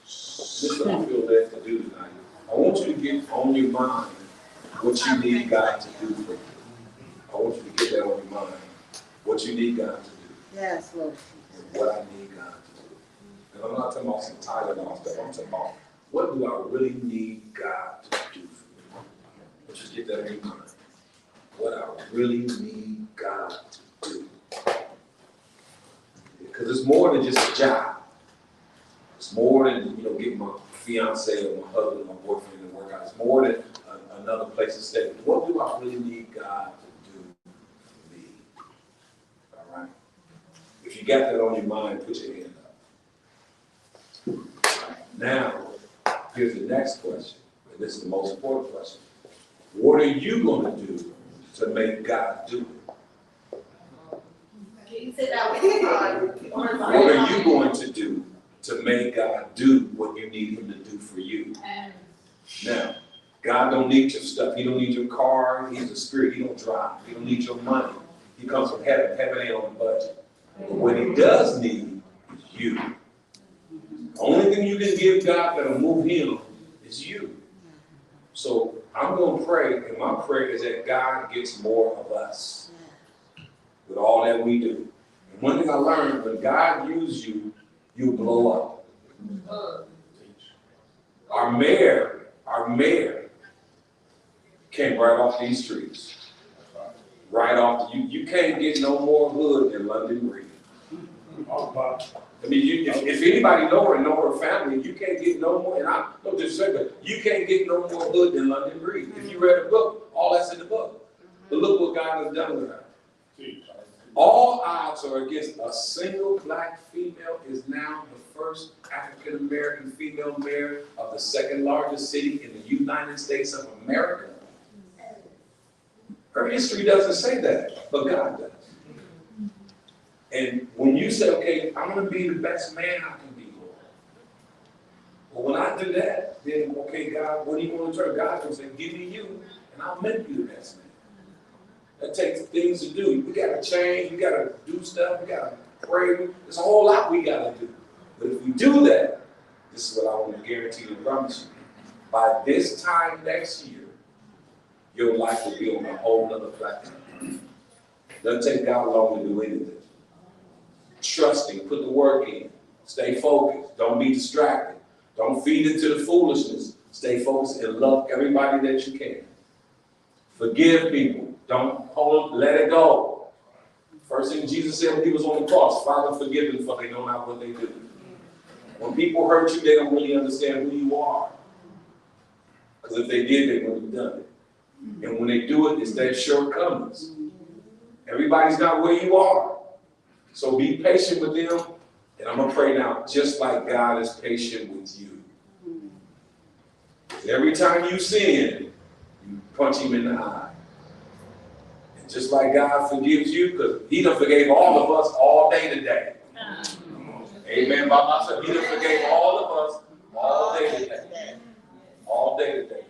This is what I feel led to do tonight. I want you to get on your mind what you need God to do for you. I want you to get that on your mind. What you need God to do. Yes, Lord. What I need God to do. And I'm not talking about some Tylenol stuff. I'm talking about what do I really need God to do for me? Let's just get that in your mind. What I really need God to do. Because it's more than just a job. It's more than, getting my fiance or my husband or my boyfriend to work out. It's more than another place to stay. What do I really need God to do for me? All right? If you got that on your mind, put your hand up. Now, here's the next question. And this is the most important question. What are you going to do to make God do it? Can you sit down with me? What are you going to do to make God do what you need him to do for you? Now, God don't need your stuff. He don't need your car. He's a spirit. He don't drive. He don't need your money. He comes from heaven. Heaven ain't on the budget. But what he does need is you. The only thing you can give God that'll move him is you. So I'm going to pray, and my prayer is that God gets more of us with all that we do. And one thing I learned, when God uses you, you blow up. Our mayor came right off these streets. Right off, you can't get no more hood than London Breed. I mean, if anybody know her family, you can't get no more, and I don't disrespect, but you can't get no more hood than London Breed. If you read the book, all that's in the book. But look what God has done with her. All odds are against a single black female is now the first African-American female mayor of the second largest city in the United States of America. Her history doesn't say that, but God does. And when you say, okay, I'm going to be the best man I can be, Lord. Well, when I do that, then, okay, God, what do you want to turn? God can say, give me you, and I'll make you the best man. That takes things to do. We got to change. We got to do stuff. We got to pray. There's a whole lot we got to do. But if we do that, this is what I want to guarantee and promise you. By this time next year, your life will be on a whole nother platform. Doesn't take God long to do anything. Trusting, put the work in. Stay focused. Don't be distracted. Don't feed into the foolishness. Stay focused and love everybody that you can. Forgive people. Don't hold them, let it go. First thing Jesus said when he was on the cross, Father, forgive them for they know not what they do. When people hurt you, they don't really understand who you are. Because if they did, they would have done it. And when they do it, it's their shortcomings. Everybody's not where you are. So be patient with them. And I'm going to pray now, just like God is patient with you. Every time you sin, you punch him in the eye. And just like God forgives you, because he done forgave all of us all day today. Amen. By myself, he done forgave all of us all day today. All day today.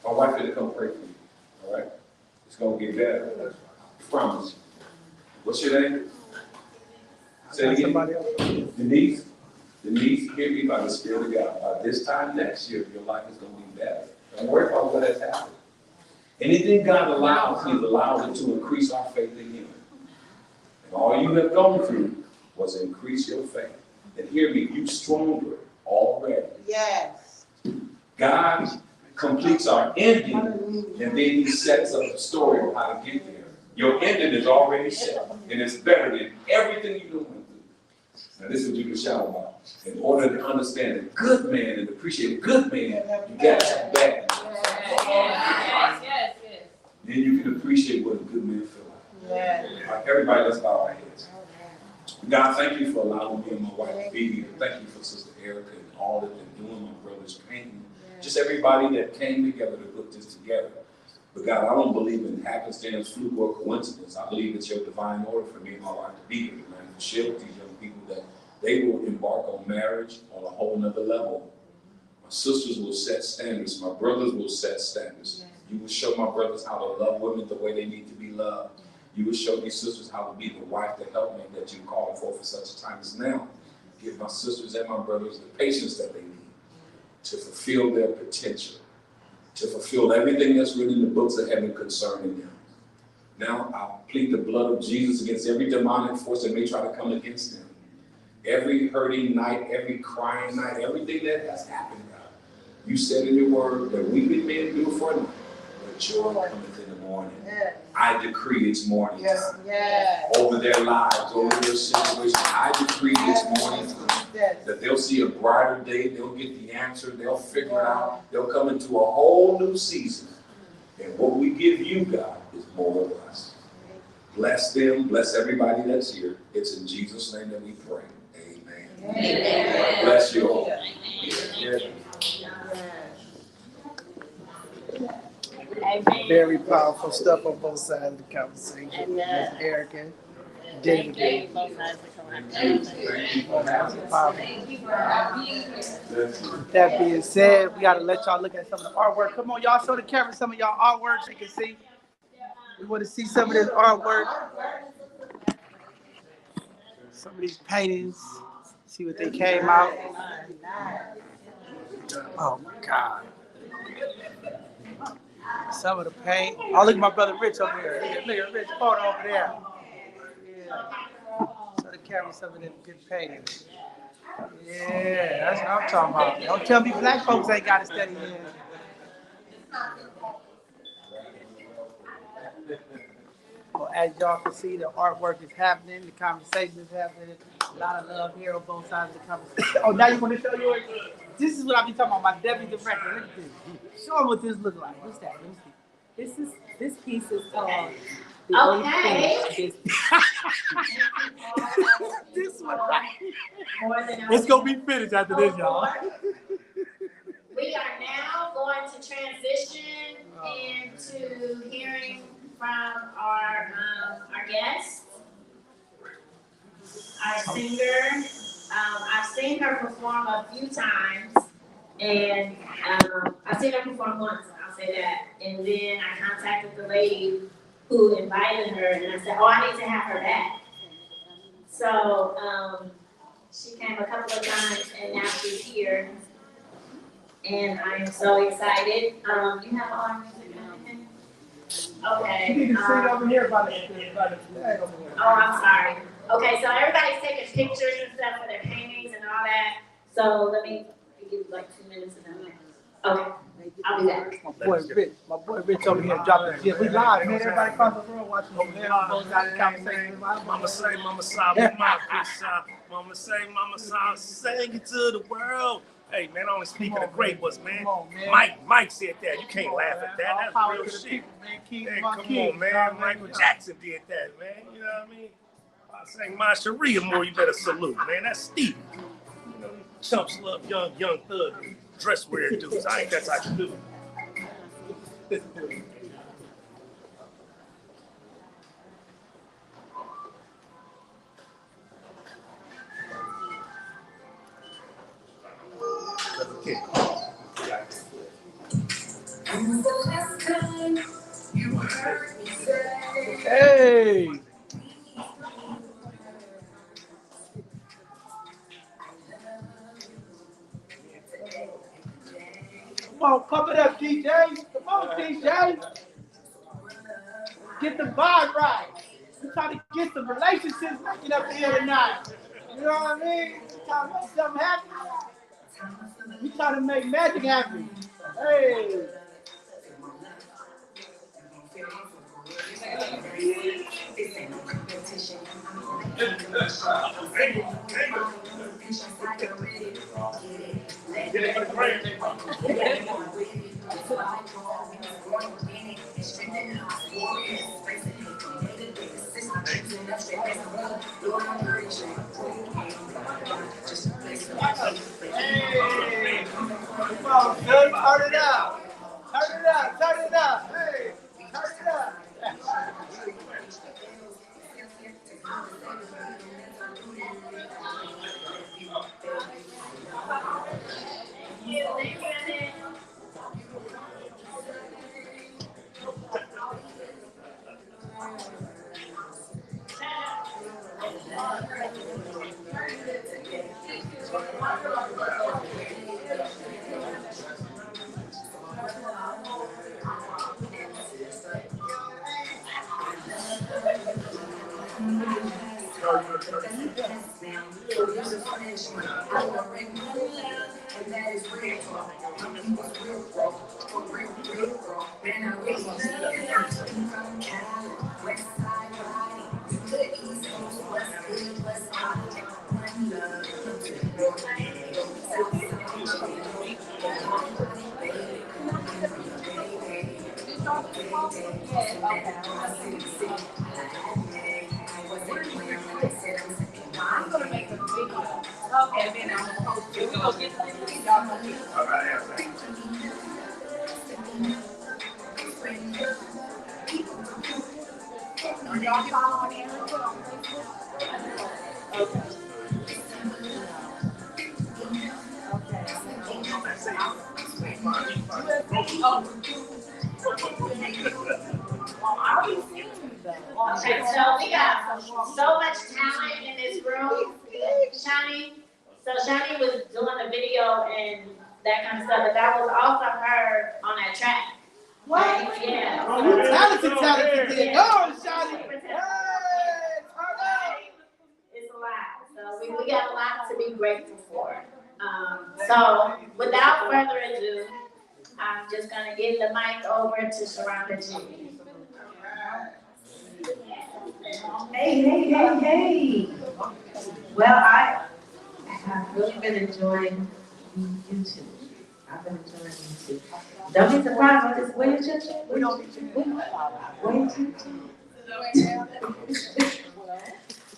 My wife going to come pray for you. All right? It's going to get better. I promise you. What's your name? Say it again. Denise. Denise, hear me by the Spirit of God. By this time next year, your life is going to be better. Don't worry about what has happened. Anything God allows, he allows it to increase our faith in him. And all you have gone through was increase your faith. And hear me, you're stronger already. Yes. God completes our ending, and then he sets up the story of how to get there. Your ending is already set, and it's better than everything you're doing. Now this is what you can shout about. In order to understand a good man and appreciate a good man, you gotta have a bad man. Yes. Then you can appreciate what a good man feels like. Yes. Everybody, let's bow our heads. God, thank you for allowing me and my wife to be here. Thank you for Sister Erica and all that they're doing, my brother's painting. Just everybody that came together to put this together. But God, I don't believe in happenstance, fluke, or coincidence. I believe it's your divine order for me and my wife to be here tonight to share with these young people that they will embark on marriage on a whole nother level. My sisters will set standards. My brothers will set standards. You will show my brothers how to love women the way they need to be loved. You will show these sisters how to be the wife, the helpmate that you call for such a time as now. Give my sisters and my brothers the patience that they need to fulfill their potential, to fulfill everything that's written in the books of heaven concerning them. Now I plead the blood of Jesus against every demonic force that may try to come against them. Every hurting night, every crying night, everything that has happened, God. You said in your word that weeping may endure for a night, but joy cometh in the morning. Yes. I decree it's morning time. Yes. Over their lives, over their situation. I decree it's morning time. Yes. That they'll see a brighter day, they'll get the answer, they'll figure it out, they'll come into a whole new season. And what we give you, God, is more of us. Bless them, bless everybody that's here. It's in Jesus' name that we pray. Amen. Amen. Bless you all. Yes. Very powerful stuff on both sides of the conversation. Ms. Erica, David. That being said, we got to let y'all look at some of the artwork. Come on, y'all show the camera some of y'all artwork so you can see. We want to see some of this artwork. Some of these paintings. See what they came out. Oh my God. Some of the paint. Oh, look at my brother Rich over here. Look at Rich photo over there. Yeah. So the camera some of them get paid. Yeah, that's what I'm talking about. Don't tell me black folks ain't got to study here. Well, as y'all can see, the artwork is happening, the conversation is happening. A lot of love here on both sides of the conversation. Oh, now you want to show yours? This is what I be talking about, my deputy director. Look at this. Show them what this looks like. What's that? Let me see. This piece is called the Okay. This one right. It's gonna be finished after this, y'all. We are now going to transition into hearing from our guest, our singer. I've seen her perform a few times, and I've seen her perform once, I'll say that. And then I contacted the lady who invited her, and I said, oh, I need to have her back. So she came a couple of times, and now she's here. And I am so excited. You have all our music and everything? Okay. You need to sit over here by the Oh, I'm sorry. Okay, so everybody's taking pictures and stuff for their paintings and all that. So let me give you like 2 minutes and then. Okay, I'll be back. My boy Rich over here dropping gems. We live, man. Everybody across the world watching over there. Both sides of the conversation. Mama say, mama saw, mama say, mama saw, sing it to the world. Hey, man, only speaking of great ones, man. Mike said that. You can't laugh at that. That's real shit. Hey, come on, man. Michael Jackson did that, man. You know what I mean? I sang my Sharia more, you better salute, man. That's Steve. You know, chumps love young thug dress wearing dudes. I think that's how you do it. Hey! Come on, pump it up, DJ. Come on, DJ. Get the vibe right. We're trying to get some relationships making up here tonight. You know what I mean? We're trying to make something happen. We trying to make magic happen. Hey. Hey, come on, son, turn it up. Turn it up, turn it up. Hey, turn it up. I'm gonna make a video. Okay, then I'm gonna post it. We're gonna get this. Y'all gonna get it. All right, Are y'all following Erica on Facebook? Okay. Okay, so we got so much talent in this room. Shani, so Shani was doing the video and that kind of stuff, but that was also her on that track. What? Yeah. Oh, you talented. Go, Shani. Hey, turn up. So, without further ado, I'm just gonna give the mic over to Sharonda G. Hey. Well, I have really been enjoying YouTube. I've been enjoying YouTube. Don't be surprised when this win church. We don't be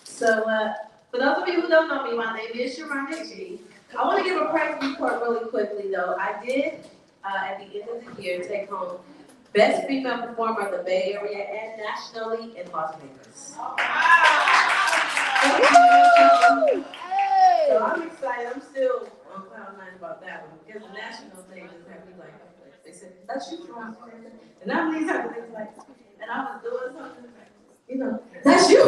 So, for those of you who don't know me, my name is Sharonda G. I want to give a press report really quickly, though. I did, at the end of the year, take home Best Female Performer of the Bay Area and nationally in Las Vegas. So I'm excited. I'm still on cloud nine about that one because the national thing just had me like, they said, that's you, and I'm these type of things like, and I was doing something, you know, that's you.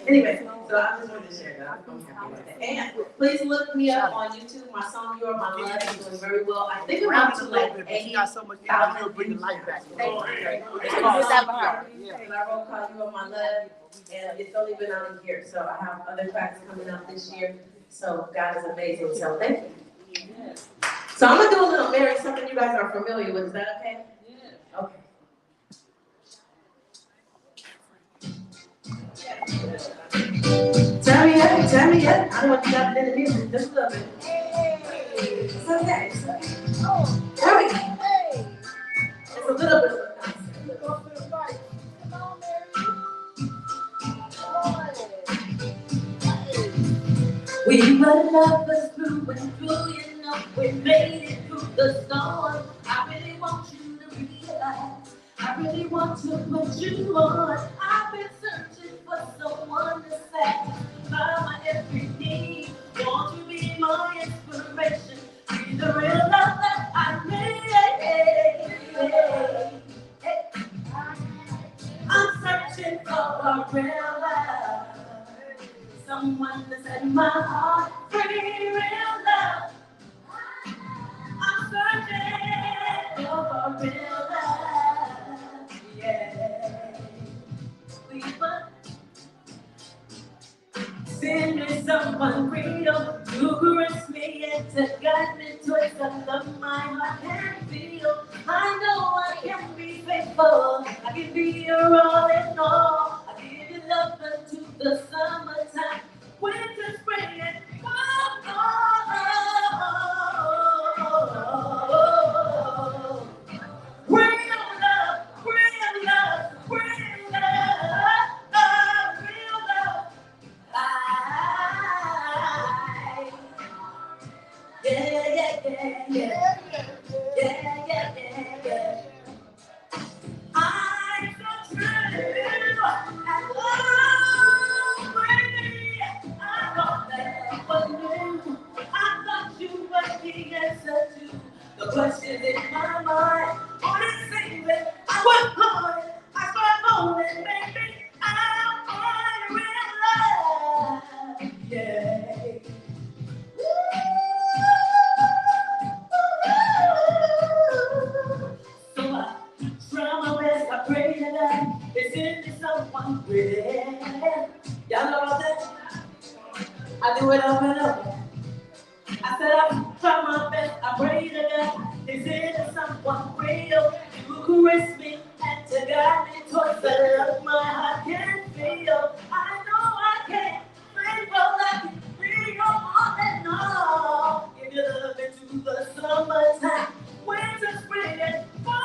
Anyway, so I just wanted to share that. I'm happy with that. And please look me up on YouTube. My song "You Are My Love" is doing very well. I think I'm up to like 80,000 bring life back. Okay. And I wrote "Call You Are My Love," and it's only been out a year, so I have other tracks coming out this year. So God is amazing. So thank you. So I'm gonna do a little Mary, something you guys are familiar with. Is that okay? Yeah. Okay. Turn me up. I don't want you to have in the music. Just love it. It's okay. There we go. It's a little bit of a concept. We were lovers through and through, you know, we made it through the storm. I really want you to realize, I really want to put you on. I've been searching for someone to satisfy my every need. Want to be my inspiration, be the real love that I need. I'm searching for a real love. Someone to set my heart free, real love. I'm searching for real love. Yeah. We must send me someone real to caress me and to guide me towards the love my heart can feel. I know I can be faithful. I can be your all in all. I give you love until the summertime. Winter, spring, and fall. Real love, real love, real love, real love. Yeah. I'm so true and lonely. I thought that was new. I thought you were the answer to the questions in my mind. Honestly, I work hard, I start moaning, baby. I'm on real love. Yeah. So I try my best, I pray to God, it's in me someone real. Y'all know about that? I do it over and over. I said I try my best, I pray to God, it's in me someone real to caress me and to guide me towards the love my heart can feel. I know I can, faithful I can be your all and all. Give your love into the summertime, winter, spring, and fall.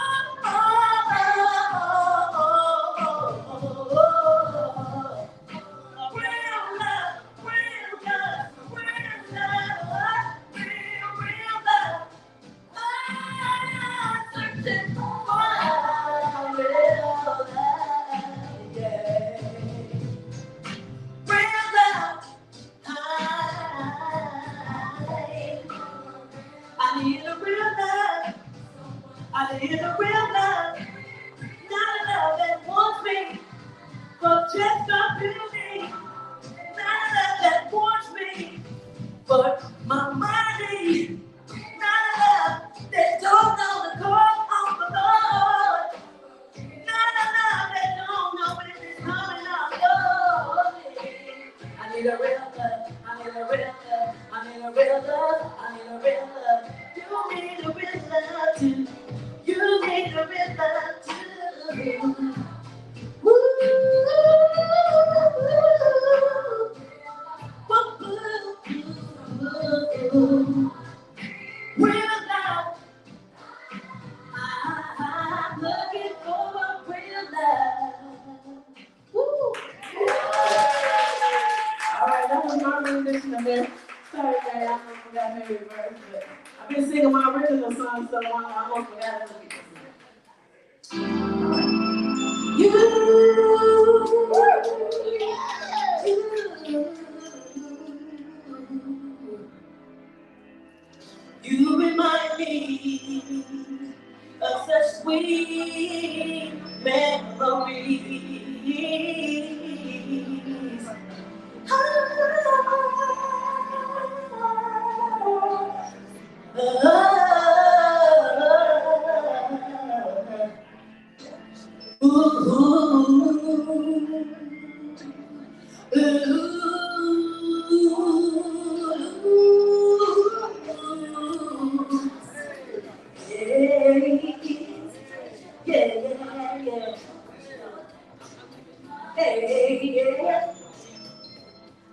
I need a real love. I need a real love. Not a love that wants me, but just a beauty. Not a love that wants me, but my money. Not a love that don't know the call on the Lord. Not a love that don't know when it's coming on. I need a real love. I need a real love. I need a real the song, so I won't forget it. You remind me of such sweet memories.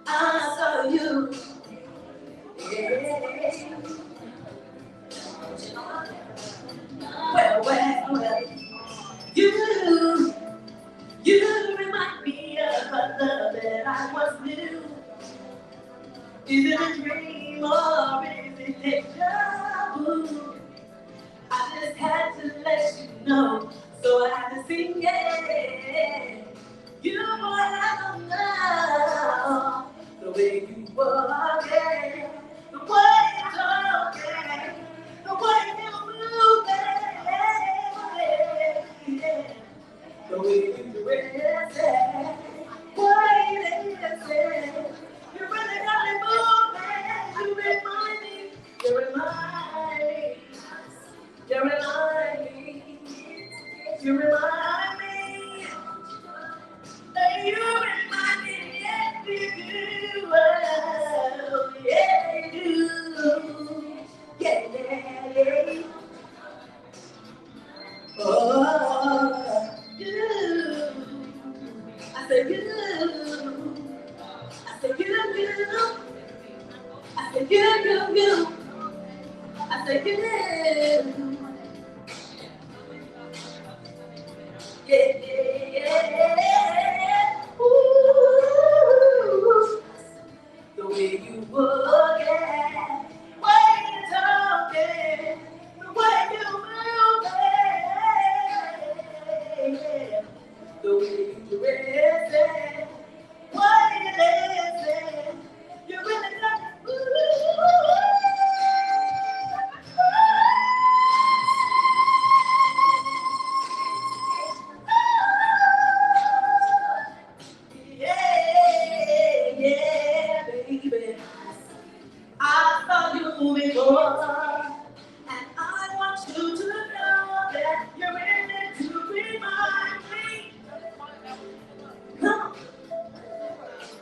I saw you. Well, you remind me of a love that I once knew. Is it a dream or is it deja vu? I just had to let you know, so I had to sing it. You know I don't know the way you walk it, the way you talk it, the way you move it, the way you dress it, why you dance. You really got me moving. You remind me, you remind me, you remind me, you remind me. You remind me, yes you do. Oh, yeah you do. Yeah. Oh, you. I said you. I said you. I said you. I said you. Yeah. Ooh, the way you walk it, way you talk it, the way you move it, the way you dress it, why you dance it, you really got yeah, baby. I saw you before, and I want you to know that you're in it to remind me. Come on,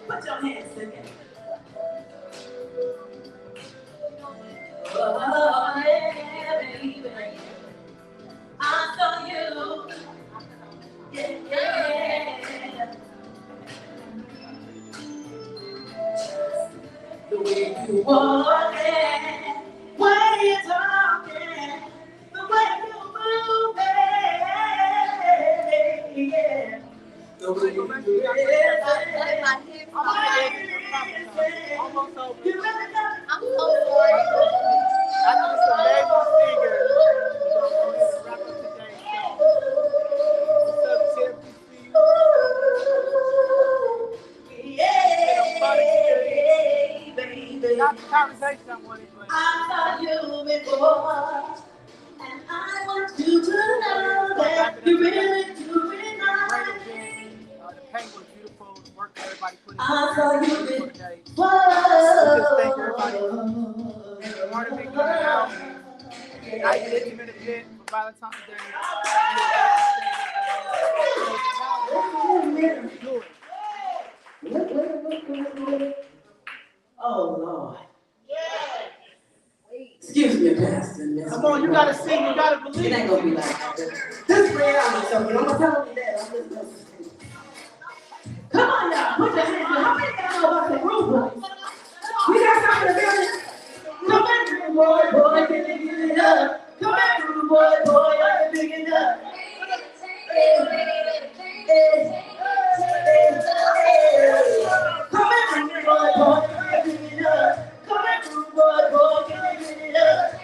put your hands together. Oh, yeah, baby. I saw you, yeah. The way you walk it, way you talk it, the way you move it, yeah. The way you dress it, Almost over. you really got I'm so sorry. I know it's a amazing singer. We're going to go ahead and wrap up today's show. What's up, Tip? We see you. It's been a fun experience. baby. Not the conversation I wanted, but I saw you before, and I want you to know that you really do great remind me. event. The paint was beautiful. The work that everybody put in I saw you beautiful today. before. We just thank everybody for being part of it, coming out. Nice intimate event for Valentine's Day. Do it. Oh Lord. Excuse me, Pastor. Come on, you gotta sing, you gotta believe. It ain't gonna be like that. This is reality, so I'm gonna tell you that. I'm just gonna sing. Come on, y'all, put your hands up. How many of y'all know about the group boys? We got something to do. Come back, rude boy, can you give it up? Come back, rude boy, I can pick it up. Come back, rude boy, can you pick it up? Come back, rude boy, can you pick it up?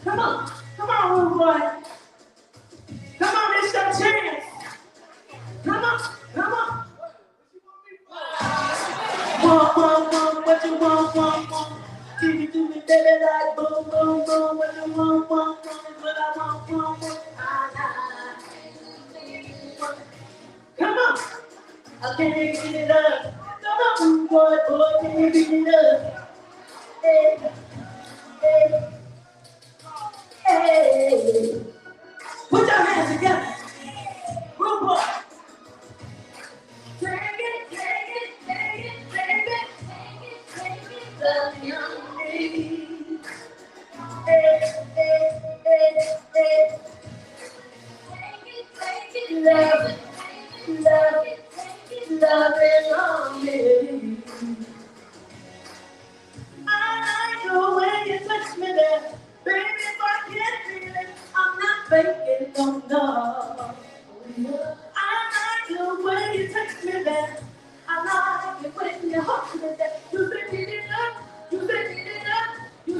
Come on, rude boy. Come on, it's your chance. Come on. Want, what you want. Give it to me, baby, like boom, boom, boom. What you want, is what I want. Come on, I can't get it up. Come on, boy, can't get it up. Hey. Put your hands together. Rude boy. Take it. Love young lady. Hey. Take it. Love it on me. I like the way you touch me there. Baby, if I can't feel it, I'm not faking, no. I like the way you touch me there. I like it when you hold me there. You say beat it up. You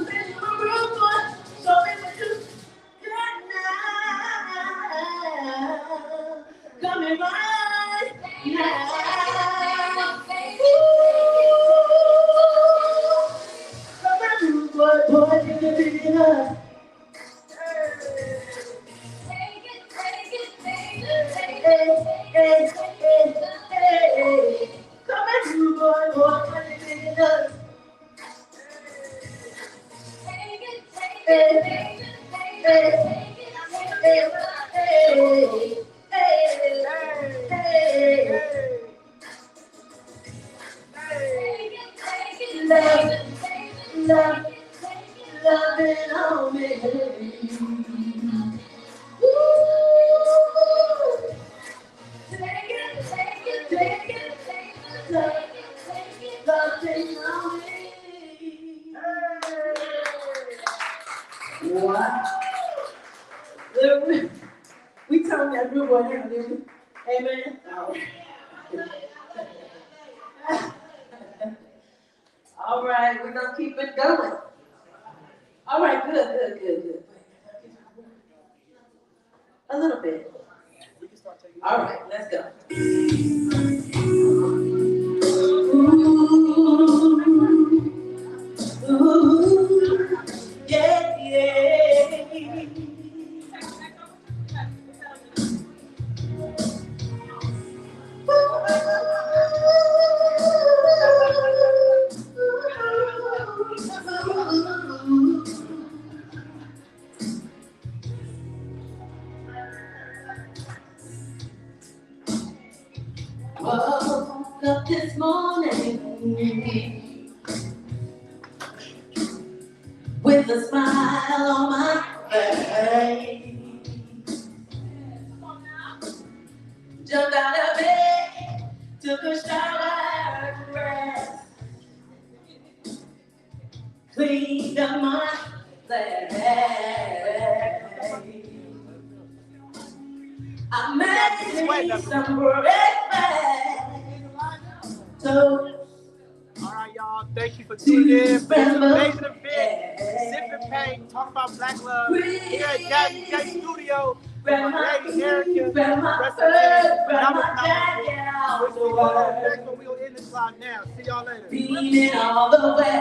say you're a rude boy. Show me what you got now. Coming right now. Come on, rude boy, give it up. Hey. Come on, rude boy, give it up. Love it on me. Take it. Love it on me. Wow. We turned that real boy down, didn't we? Amen. All right, we're gonna keep it going. All right, good. A little bit. All right, let's go. Ooh, yeah. Woke up this morning with a smile on my face. Jumped out of bed, took a shower, dressed, cleaned up my place. I made some breakfast. Toast. All right, y'all. Thank you for tuning in. It's an amazing event. Sip and Paint, talk about black love. Here at Jazzy J Studio. With my lady Erica. Rest in peace. That was powerful. We'll see y'all next, but we'll end this live now. See y'all later. Beating all the way.